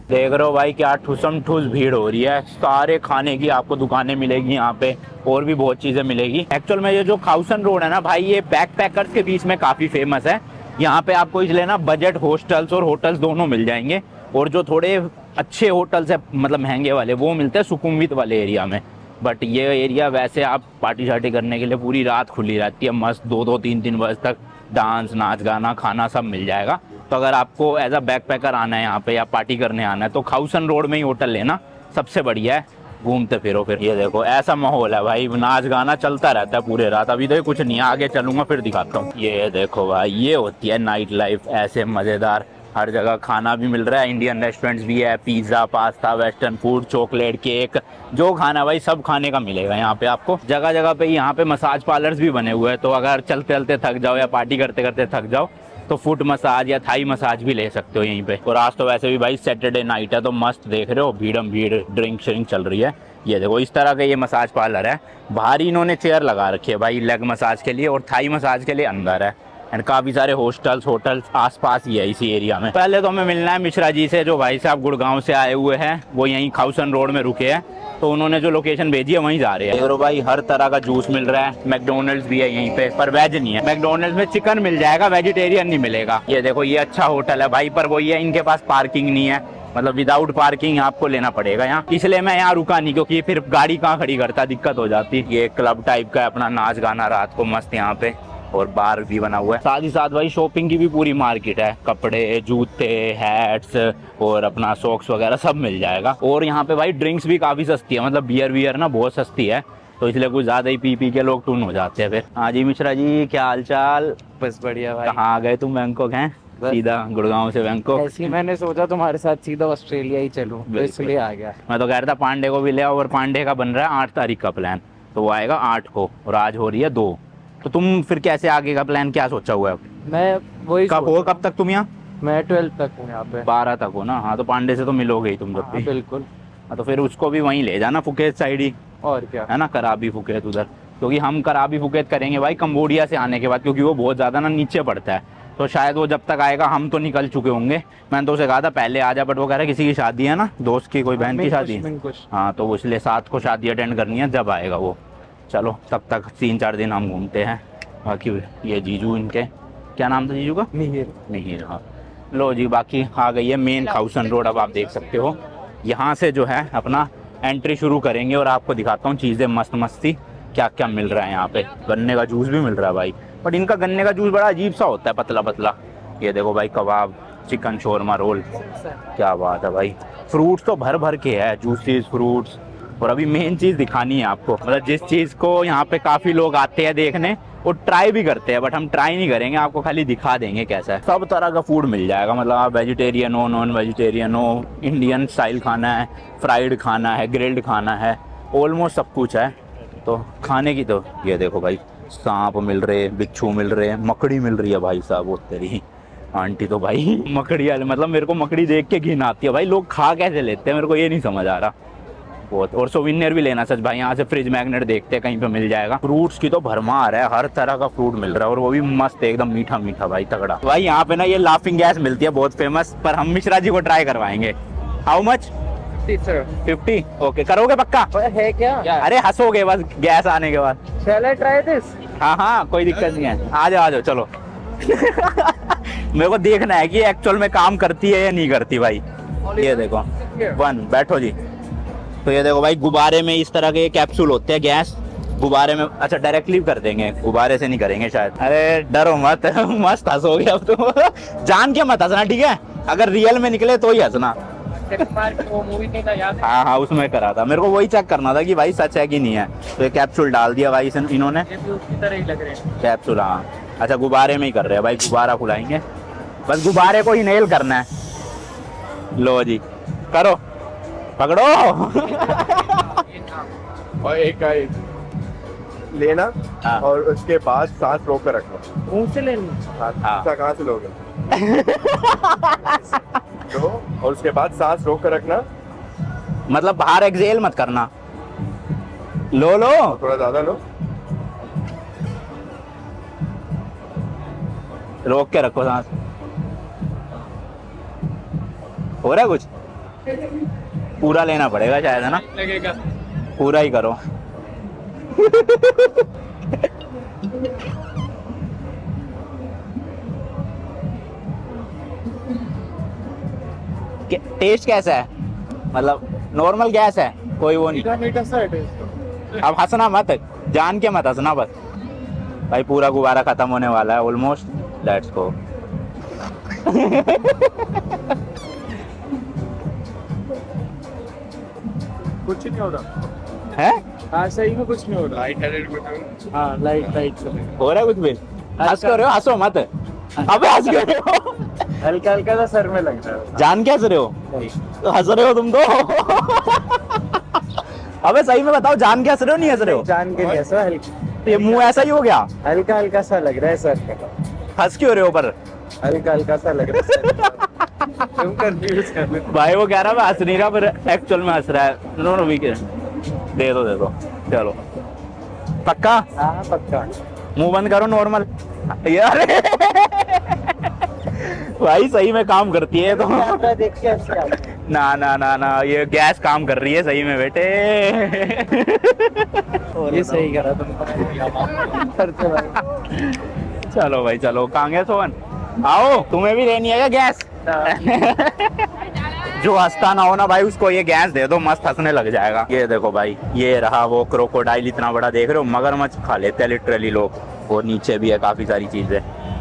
देख रहे हो भाई, क्या ठुसम ठुस भीड़ हो रही है। सारे खाने की आपको दुकानें मिलेगी यहाँ पे, और भी बहुत चीजें मिलेगी। एक्चुअल में ये जो खाउसन रोड है ना भाई, ये बैकपैकर्स के बीच में काफी फेमस है। यहाँ पे आपको इसलिए ना बजट हॉस्टल्स और होटल्स दोनों मिल जाएंगे, और जो थोड़े अच्छे होटल्स है मतलब महंगे वाले, वो मिलते हैं सुकुमवित वाले एरिया में। बट ये एरिया वैसे आप पार्टी शार्टी करने के लिए पूरी रात खुली रहती है, मस्त 2-2 3-3 बजे तक डांस नाच गाना खाना सब मिल जाएगा। तो अगर आपको एज अ बैकपैकर आना है यहाँ पे या पार्टी करने आना है, तो खाउसन रोड में ही होटल लेना सबसे बढ़िया है, घूमते फिरो। फिर ये देखो ऐसा माहौल है भाई, नाच गाना चलता रहता है पूरे रात। अभी तो कुछ नहीं है, आगे चलूंगा फिर दिखाता हूँ। ये देखो भाई, ये होती है नाइट लाइफ, ऐसे मज़ेदार। हर जगह खाना भी मिल रहा है, इंडियन रेस्टोरेंट्स भी है, pizza pasta western food chocolate cake, जो खाना भाई सब खाने का मिलेगा यहाँ पे आपको। जगह जगह पे यहाँ पे मसाज पार्लर्स भी बने हुए हैं, तो अगर चलते चलते थक जाओ या पार्टी करते करते थक जाओ, तो फुट मसाज या थाई मसाज भी ले सकते हो यहीं पे। और आज तो वैसे भी भाई सैटरडे नाइट है, तो मस्त देख रहे हो भीड़म भीड़, ड्रिंक श्रिंक चल रही है। ये देखो इस तरह का ये मसाज पार्लर है, बाहर ही इन्होंने चेयर लगा रखी है भाई लेग मसाज के लिए, और थाई मसाज के लिए अंदर है। एंड काफ़ी सारे होटल्स आसपास ही है इसी एरिया में। पहले तो हमें मिलना है मिश्रा जी से, जो भाई साहब गुड़गांव से आए हुए हैं, वो यहीं खाउसन रोड में रुके हैं, तो उन्होंने जो लोकेशन भेजी है वहीं जा रहे हैं। और भाई हर तरह का जूस मिल रहा है, मैकडोनल्ड्स भी है यहीं पे, पर वेज नहीं है। मैकडोनल्ड्स में चिकन मिल जाएगा, वेजिटेरियन नहीं मिलेगा। ये देखो ये अच्छा होटल है भाई, पर वही है इनके पास पार्किंग नहीं है, मतलब विदाउट पार्किंग आपको लेना पड़ेगा यहाँ, इसलिए मैं यहाँ रुका नहीं, क्योंकि फिर गाड़ी कहाँ खड़ी करता, दिक्कत हो जाती। ये क्लब टाइप का है, अपना नाच गाना रात को मस्त यहाँ पे, और बार भी बना हुआ है। साथ ही साथ भाई शॉपिंग की भी पूरी मार्केट है, कपड़े जूते हैट्स और अपना सॉक्स वगैरह सब मिल जाएगा। और यहाँ पे भाई ड्रिंक्स भी काफ़ी सस्ती है, मतलब बियर ना बहुत सस्ती है, तो इसलिए कुछ ज़्यादा ही पी के लोग टून हो जाते हैं फिर। हाँ जी मिश्रा जी, क्या हाल चाल? बस बढ़िया भाई। कहाँ आ गए तुम? बैंकॉक हैं? सीधा गुड़गांव से बैंकॉक? ऐसे ही मैंने सोचा तुम्हारे साथ सीधा ऑस्ट्रेलिया ही चलूं, तो इसलिए आ गया। मैं तो कह रहा था पांडे को भी ले आओ, और पांडे का बन रहा है 8 तारीख का प्लान, तो वो आएगा 8 को, और आज हो रही है 2। तो तुम फिर कैसे आगे का प्लान क्या सोचा हुआ है? मैं वही कब हो, कब तक तुम यहाँ? मैं 12 तक हूँ यहाँ पे। 12 तक हो ना? हाँ तो पांडे से तो मिलोगे ही तुम जब हाँ, भी। बिल्कुल। हाँ तो फिर उसको भी वहीं ले जाना, फुकेत साइड ही, और क्या है ना, कराबी फुकेत उधर। क्योंकि हम कराबी फुकेत करेंगे भाई कंबोडिया से आने के बाद, क्योंकि वो बहुत ज़्यादा ना नीचे पड़ता है, तो शायद वो जब तक आएगा हम तो निकल चुके होंगे। मैंने तो उसे कहा था पहले आ जा, बट वो कह रहा है किसी की शादी है ना, दोस्त की, कोई बहन की शादी है। हाँ, तो वो इसलिए 7 को शादी अटेंड करनी है, जब आएगा वो। चलो तब तक 3-4 दिन हम घूमते हैं। बाकी ये जीजू, इनके क्या नाम था जीजू का? मिहिर। हाँ लो जी, बाकी आ गई है मेन खाउसन रोड। अब आप देख सकते हो यहाँ से जो है अपना एंट्री शुरू करेंगे और आपको दिखाता हूँ चीज़ें मस्त मस्ती क्या क्या मिल रहा है यहाँ पे। गन्ने का जूस भी मिल रहा है भाई, बट इनका गन्ने का जूस बड़ा अजीब सा होता है, पतला पतला। ये देखो भाई, कबाब, चिकन शोरमा रोल, क्या बात है भाई। फ्रूट्स तो भर भर के है, जूसेस, फ्रूट्स। और अभी मेन चीज़ दिखानी है आपको, मतलब जिस चीज़ को यहाँ पे काफ़ी लोग आते हैं देखने, वो ट्राई भी करते हैं, बट हम ट्राई नहीं करेंगे, आपको खाली दिखा देंगे कैसा है। सब तरह का फूड मिल जाएगा, मतलब आप वेजिटेरियन हो, नॉन वेजिटेरियन हो, इंडियन स्टाइल खाना है, फ्राइड खाना है, ग्रिल्ड खाना है, ऑलमोस्ट सब कुछ है। तो खाने की तो ये देखो भाई, सांप मिल रहे, बिच्छू मिल रहे, मकड़ी मिल रही है भाई साहब। वो तेरी आंटी तो भाई मकड़ी वाले, मतलब मेरे को मकड़ी देख के घिन आती है भाई। लोग खा कैसे लेते हैं, मेरे को ये नहीं समझ आ रहा बहुत। और सोविनियर भी लेना सच भाई, यहाँ से फ्रिज मैग्नेट देखते हैं कहीं पे मिल जाएगा। फ्रूट्स की तो भरमार है, हर तरह का फ्रूट मिल रहा है, और वो भी मस्त एकदम मीठा मीठा भाई, तगड़ा। भाई यहाँ पे ना ये लाफिंग गैस मिलती है, बहुत फेमस, पर हम मिश्रा जी को ट्राई करवाएंगे। How much? 50? ओके, करोगे पक्का? है क्या? अरे हंसोगे बस गैस आने के बाद। Shall I try this? हाँ हाँ, कोई दिक्कत नहीं है, आ जाओ चलो। मेरे को देखना है कि एक्चुअल में काम करती है या नहीं करती भाई। ये देखो, 1 बैठो जी। तो ये देखो भाई, गुब्बारे में इस तरह के कैप्सूल होते हैं, गैस गुब्बारे में। अच्छा, डायरेक्टली कर देंगे, गुब्बारे से नहीं करेंगे शायद। अरे डरो मत, मस्त हंसोगे अब तो। जान के मत हंसना, ठीक है? अगर रियल में निकले तो ही हंसना। मूवी नहीं था याद? हाँ हाँ, उसमें करा था, मेरे को वही चेक करना था कि भाई सच है कि नहीं है। तो ये कैप्सूल डाल दिया भाई इन्होंने, उसकी तरह ही लग रहे हैं कैप्सूल। हाँ अच्छा, गुब्बारे में ही कर रहे हैं भाई, गुब्बारा फुलाएंगे, बस गुब्बारे को ही नेल करना है। लो जी, करो, पकड़ो। और एक लेना, हाँ। और उसके बाद सांस रोक कर रखना। मुंह से लेनी। हाँ। कहाँ से लोगे? तो और उसके बाद सांस रोक कर रखना, मतलब बाहर एक्सेल मत करना। लो लो, थोड़ा ज्यादा लो। रोक के रखो सांस। हो रहा है कुछ? पूरा लेना पड़ेगा शायद, है ना? लगेगा। पूरा ही करो। टेस्ट कैसा है? मतलब नॉर्मल गैस है, कोई वो नहीं। मीठा सा है टेस्ट। अब हंसना मत, जान के मत हंसना बस। भाई पूरा गुब्बारा खत्म होने वाला है ऑलमोस्ट, लेट्स गो। कुछ नहीं हो रहा है? हाँ सही में कुछ नहीं हो रहा। हाँ लाइट हो रहा है कुछ भी? हंस क्यों रहे हो? हंसो मत। अबे हंस क्यों रहे हो? हल्का हल्का सा सर में लग रहा है। जान के हंस रहे हो? तो हंस रहे हो तुम तो। अबे सही में बताओ, जान के हंस रहे हो नहीं हंस रहे हो? जान के जैसा हल्का ये मुंह ऐसा ही हो गया, हल्का हल्का सा लग रहा है सर का। हंस क्यों रहे हो पर? हल्का हल्का सा लग रहा है। तुम कंफ्यूज कर रहे हो। भाई वो कह रहा है हंस नहीं रहा, पर एक्चुअल में हंस रहा है। नो वीकेंड दे दो चलो, पक्का? हाँ पक्का। मुंह बंद करो, नॉर्मल यार। भाई सही में काम करती है तो। कैमरा देख के हंस रहा है। ना ना ना ना, ये गैस काम कर रही है सही में बेटे। ये सही करा तुम। करते भाई। चलो भाई चलो, कहाँ गए सोहन? आओ, तुम्हें भी लेनी है क्या गैस? जो हंसता ना हो ना भाई, उसको ये गैस दे दो, मस्त हंसने लग जाएगा। ये देखो भाई, ये रहा वो क्रोकोडाइल, इतना बड़ा देख रहे हो, मगरमच्छ खा लेते हैं लिटरली लोग। और नीचे भी है काफी सारी चीजें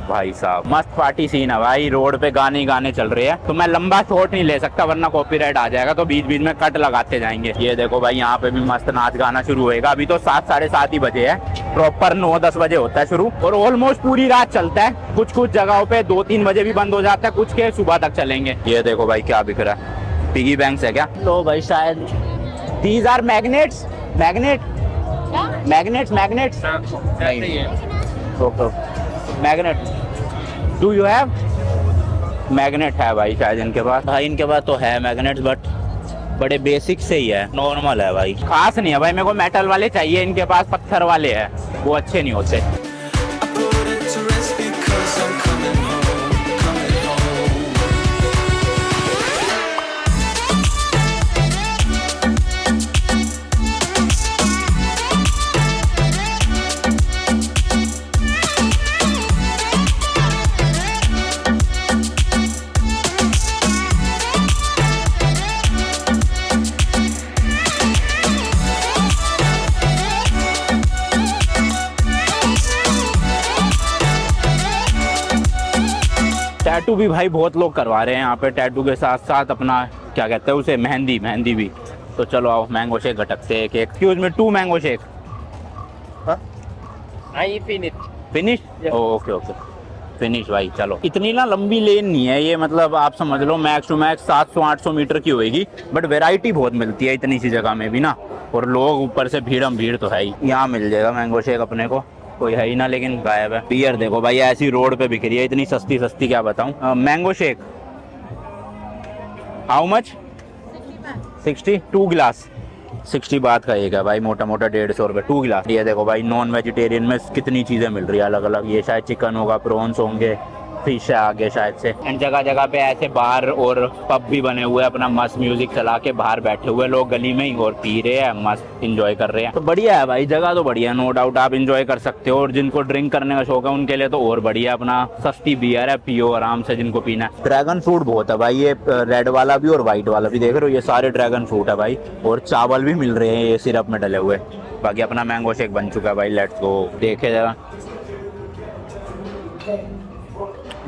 भाई साहब, मस्त पार्टी सीन है भाई। रोड पे गाने गाने चल रहे हैं, तो मैं लंबा शॉट नहीं ले सकता वरना कॉपीराइट आ जाएगा, तो बीच बीच में कट लगाते जाएंगे। ये देखो भाई, यहाँ पे भी मस्त नाच गाना शुरू होएगा। अभी तो 7 साढ़े 7 ही बजे है, प्रॉपर 9-10 बजे होता है शुरू, और ऑलमोस्ट पूरी रात चलता है। कुछ कुछ जगहों पे 2-3 बजे भी बंद हो जाता है, कुछ के सुबह तक चलेंगे। ये देखो भाई क्या बिक रहा है, पिगी बैंक्स है क्या? लो भाई, शायद these are magnets. Magnets magnet, do you have? Magnet है भाई शायद इनके पास। भाई इनके पास तो है मैग्नेट्स, बट बड़े बेसिक से ही है, नॉर्मल है भाई, खास नहीं है भाई। मेरे को मेटल वाले चाहिए, इनके पास पत्थर वाले हैं, वो अच्छे नहीं होते। टैटू भी भाई बहुत लोग करवा रहे हैं यहाँ पे, टैटू के साथ साथ अपना क्या कहते हैं उसे, मेहंदी भी। तो चलो आओ मैंगो शेक घटकते हैं एक। Excuse me, 2 mango shake. I finished. Finish? Okay okay, finish भाई। चलो, इतनी ना लंबी लेन नहीं है ये, मतलब आप समझ लो मैक्स टू मैक्स 700-800 मीटर की होएगी, बट वैरायटी बहुत मिलती है इतनी सी जगह में भी ना। और लोग ऊपर से भीड़ तो है ही। यहाँ मिल जाएगा मैंगो शेक अपने को, कोई है ही ना, लेकिन गायब है। बियर देखो भाई, ऐसी रोड पे बिक रही है, इतनी सस्ती क्या बताऊं। Mango shake how much? 60, 2 गिलास 60 बात का एक है भाई, मोटा 150 रुपये 2 गिलास। ये देखो भाई, नॉन वेजिटेरियन में कितनी चीज़ें मिल रही है अलग अलग। ये शायद चिकन होगा, प्रॉन्स होंगे, फिश है आगे शायद से। एंड जगह पे ऐसे बार और पब भी बने हुए हैं, अपना मस्त म्यूजिक चला के बाहर बैठे हुए लोग गली में ही और पी रहे हैं, मस्त इंजॉय कर रहे हैं। तो बढ़िया है भाई, जगह तो बढ़िया है, नो डाउट आप इंजॉय कर सकते हो। और जिनको ड्रिंक करने का शौक है उनके लिए तो और बढ़िया, अपना सस्ती बियर है, पियो आराम से जिनको पीना है। ड्रैगन फ्रूट बहुत है भाई, ये रेड वाला भी और व्हाइट वाला भी, देख रहे हो ये सारे ड्रैगन फ्रूट है भाई। और चावल भी मिल रहे हैं ये सिरप में डले हुए। बाकी अपना मैंगो शेक बन चुका है भाई, लेट्स गो। देखे जरा,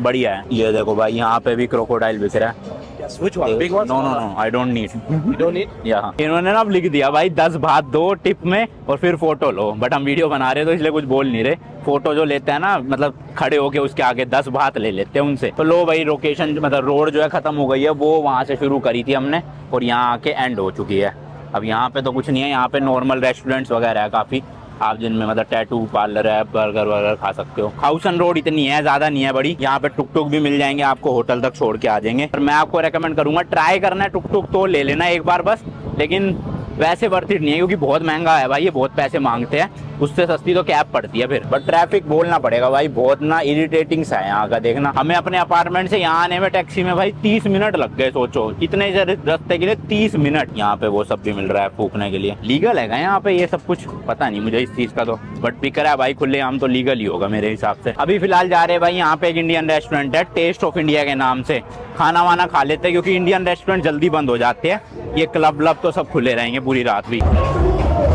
बढ़िया है। ये देखो भाई, यहाँ पे भी क्रोकोडाइल बिक रहा है। Which one? Big one? No, I don't need. You don't need? यहाँ इन्होंने ना अब लिख दिया भाई 10 बात दो टिप में और फिर फोटो लो, बट हम वीडियो बना रहे हैं तो इसलिए कुछ बोल नहीं रहे। फोटो जो लेते हैं ना, मतलब खड़े होके उसके आगे 10 बात ले लेते हैं उनसे। तो लो भाई, लोकेशन मतलब रोड जो है खत्म हो गई है, वो वहाँ से शुरू करी थी हमने और यहाँ आके एंड हो चुकी है। अब यहाँ पे तो कुछ नहीं है, यहाँ पे नॉर्मल रेस्टोरेंट्स वगैरह है काफ़ी, आप जिनमें मतलब टैटू पार्लर है, बर्गर वगैरह खा सकते हो। हाउसन रोड इतनी है, ज़्यादा नहीं है बड़ी। यहाँ पे टुक भी मिल जाएंगे आपको, होटल तक छोड़ के आ जाएंगे। और मैं आपको रेकमेंड करूंगा, ट्राई करना है टुक तो ले लेना एक बार बस, लेकिन वैसे वर्थ इट नहीं है क्योंकि बहुत महंगा है भाई, ये बहुत पैसे मांगते हैं। उससे सस्ती तो कैब पड़ती है फिर। बट ट्रैफिक बोलना पड़ेगा भाई, बहुत ना इरिटेटिंग सा है यहाँ का। देखना, हमें अपने अपार्टमेंट से यहाँ आने में टैक्सी में भाई 30 मिनट लग गए। सोचो, इतने रास्ते के लिए 30 मिनट। यहाँ पे वो सब भी मिल रहा है फूकने के लिए, लीगल है यहाँ पे ये सब कुछ, पता नहीं मुझे इस चीज का तो, बट बिक रहा है भाई खुले आम, तो लीगल ही होगा मेरे हिसाब से। अभी फिलहाल जा रहे हैं भाई, यहाँ पे एक इंडियन रेस्टोरेंट है, टेस्ट ऑफ इंडिया के नाम से। खाना वाना खा लेते हैं क्योंकि इंडियन रेस्टोरेंट जल्दी बंद हो जाते हैं, ये क्लब तो सब खुले रहेंगे पूरी रात भी।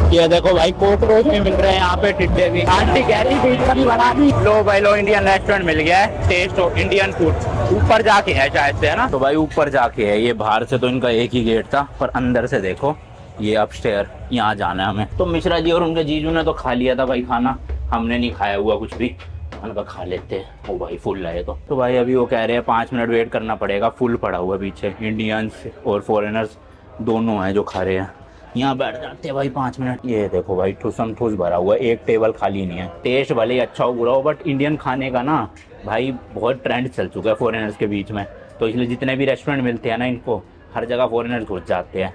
ये देखो भाई, कॉकरोच भी मिल रहे हैं यहाँ पे, टिड्डे भी। आंटी कह रही बिरयानी बना दी। लो भाई लो, इंडियन रेस्टोरेंट मिल गया है, टेस्ट ऑफ इंडियन फूड। ऊपर जाके है शायद से, है ना? तो भाई ऊपर जाके है ये, बाहर से तो इनका एक ही गेट था, पर अंदर से देखो ये अपस्टेयर, यहाँ जाना है हमें। तो मिश्रा जी और उनके जीजू ने तो खा लिया था भाई खाना, हमने नहीं खाया हुआ कुछ भी, उनका खा लेते हैं। ओ भाई फुल है तो भाई अभी वो कह रहे हैं 5 मिनट वेट करना पड़ेगा, फुल पड़ा हुआ पीछे। इंडियंस और फॉरेनर्स दोनों हैं जो खा रहे हैं। यहाँ बैठ जाते हैं भाई 5 मिनट। ये देखो भाई, ठूसम ठूस भरा हुआ है, एक टेबल खाली नहीं है। टेस्ट भले ही अच्छा हो बुरा हो, बट इंडियन खाने का ना भाई बहुत ट्रेंड चल चुका है फॉरेनर्स के बीच में। तो इसलिए जितने भी रेस्टोरेंट मिलते हैं ना, इनको हर जगह फॉरेनर्स घुस जाते हैं।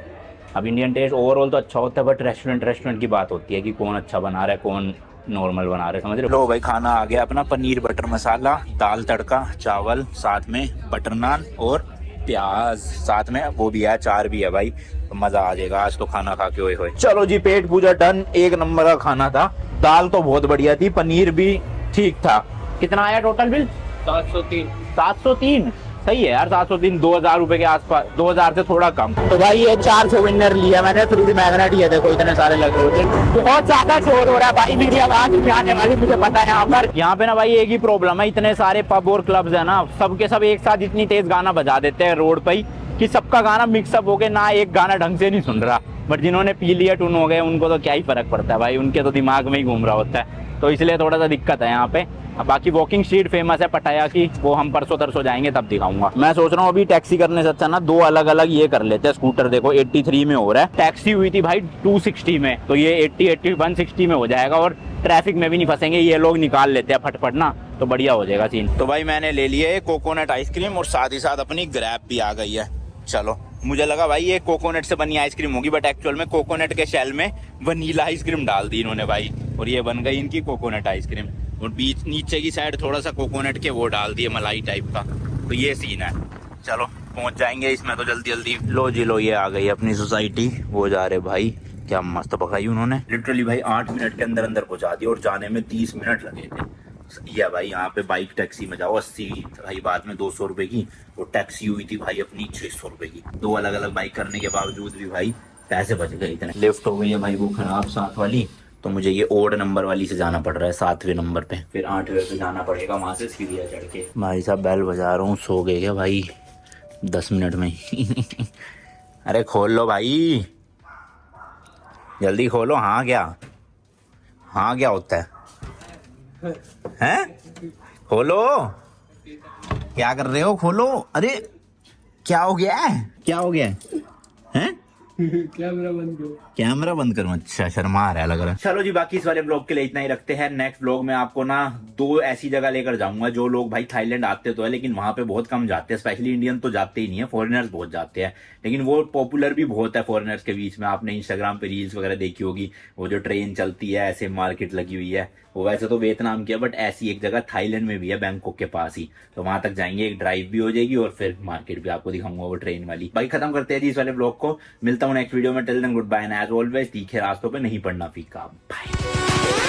अब इंडियन टेस्ट ओवरऑल तो अच्छा होता है, बट रेस्टोरेंट की बात होती है कि कौन अच्छा बना रहा है, कौन नॉर्मल बना रहे, समझ रहे हो? लो भाई, खाना आ गया अपना, पनीर बटर मसाला, दाल तड़का, चावल, साथ में बटर नान और प्याज, साथ में वो भी है, अचार भी है भाई। मजा आ जाएगा आज तो खाना खा के। होए चलो जी, पेट पूजा डन, एक नंबर का खाना था। दाल तो बहुत बढ़िया थी, पनीर भी ठीक था। कितना आया टोटल बिल? 703। सही है यार, 703, 2000 रुपए के आसपास, 2000 से थोड़ा कम। तो भाई ये 4 सोवेनियर लिया मैंने, फ्रूटी मैग्नेट। ये देखो इतने सारे लगे हुए थे, बहुत ज्यादा शोर हो रहा है भाई, मेरी आवाज भी आने वाली, मुझे पता है। यहाँ पे ना भाई एक ही प्रॉब्लम है, इतने सारे पब और क्लब्स है ना, सबके सब एक साथ इतनी तेज गाना बजा देते हैं रोड पे ही कि सबका गाना मिक्सअप हो गया ना, एक गाना ढंग से नहीं सुन रहा। बट जिन्होंने पी लिया, टून हो गए, उनको तो क्या ही फर्क पड़ता है भाई, उनके तो दिमाग में ही घूम रहा होता है। तो इसलिए थोड़ा सा दिक्कत है यहाँ पे। बाकी वॉकिंग स्ट्रीट फेमस है पटाया की, वो हम परसों तरसों जाएंगे तब दिखाऊंगा। मैं सोच रहा हूँ अभी टैक्सी करने से अच्छा ना 2 अलग अलग ये कर लेते हैं। स्कूटर देखो 83 में हो रहा है, टैक्सी हुई थी भाई 260 में, तो ये 80, 160 में हो जाएगा और ट्रैफिक में भी नहीं फंसेंगे। ये लोग निकाल लेते हैं फटफट ना, तो बढ़िया हो जाएगा सीन। तो भाई मैंने ले लिया है कोकोनट आइसक्रीम और साथ ही साथ अपनी ग्रैब भी आ गई है। चलो मुझे लगा भाई ये कोकोनट से बनी आइसक्रीम होगी, बट एक्चुअल में कोकोनट के शेल में वनीला आइसक्रीम डाल दी इन्होंने भाई, और ये बन गई इनकी कोकोनट आइसक्रीम। और बीच नीचे की साइड थोड़ा सा कोकोनट के वो डाल दिए मलाई टाइप का। तो ये सीन है। चलो पहुंच जाएंगे इसमें तो जल्दी जल्दी। लो जी लो, ये आ गई अपनी सोसाइटी। वो जा रहे भाई, क्या मस्त पकाई उन्होंने, लिटरली भाई 8 मिनट के अंदर अंदर पहुंचा दिया, और जाने में 30 मिनट लगे थे। या भाई यहाँ पे बाइक टैक्सी में जाओ 80 भाई, बाद में 200 रुपए की, और टैक्सी हुई थी भाई अपनी 600 रुपए की। 2 अलग अलग बाइक करने के बावजूद भी भाई पैसे बच गए इतने। लिफ्ट हो गई है भाई वो खराब 7 वाली, तो मुझे ये ओड नंबर वाली से जाना पड़ रहा है 7वें नंबर पे, फिर 8वें पे जाना पड़ेगा वहां से सीढ़ियाँ चढ़ के। भाई साहब बेल बजा रहा हूँ, सो गए क्या भाई 10 मिनट में अरे खोल लो भाई, जल्दी खोलो। हाँ क्या होता है हैं? खोलो, क्या कर रहे हो, खोलो। अरे क्या हो गया है, क्या हो गया है? कैमरा बंद करूं? अच्छा शर्मा आ रहा है लग रहा है। चलो जी, बाकी इस वाले ब्लॉग के लिए इतना ही रखते हैं। नेक्स्ट ब्लॉग में आपको ना 2 ऐसी जगह लेकर जाऊंगा जो लोग भाई थाईलैंड आते तो है, लेकिन वहां पे बहुत कम जाते हैं। स्पेशली इंडियन तो जाते ही नहीं है, फॉरेनर्स बहुत जाते हैं, लेकिन वो पॉपुलर भी बहुत है फॉरेनर्स के बीच में। आपने इंस्टाग्राम पे रील्स वगैरह देखी होगी, वो जो ट्रेन चलती है ऐसे मार्केट लगी हुई है, वो वैसे तो वियतनाम की है, बट ऐसी एक जगह थाईलैंड में भी है, बैंकॉक के पास ही। तो वहां तक जाएंगे, एक ड्राइव भी हो जाएगी और फिर मार्केट भी आपको दिखाऊंगा वो ट्रेन वाली। बाकी खत्म करते हैं जी इस वाले ब्लॉग को। मिलता हूँ नेक्स्ट वीडियो में। Till then good bye, and as always तीखे रास्तों पे नहीं पड़ना फीका। बाय।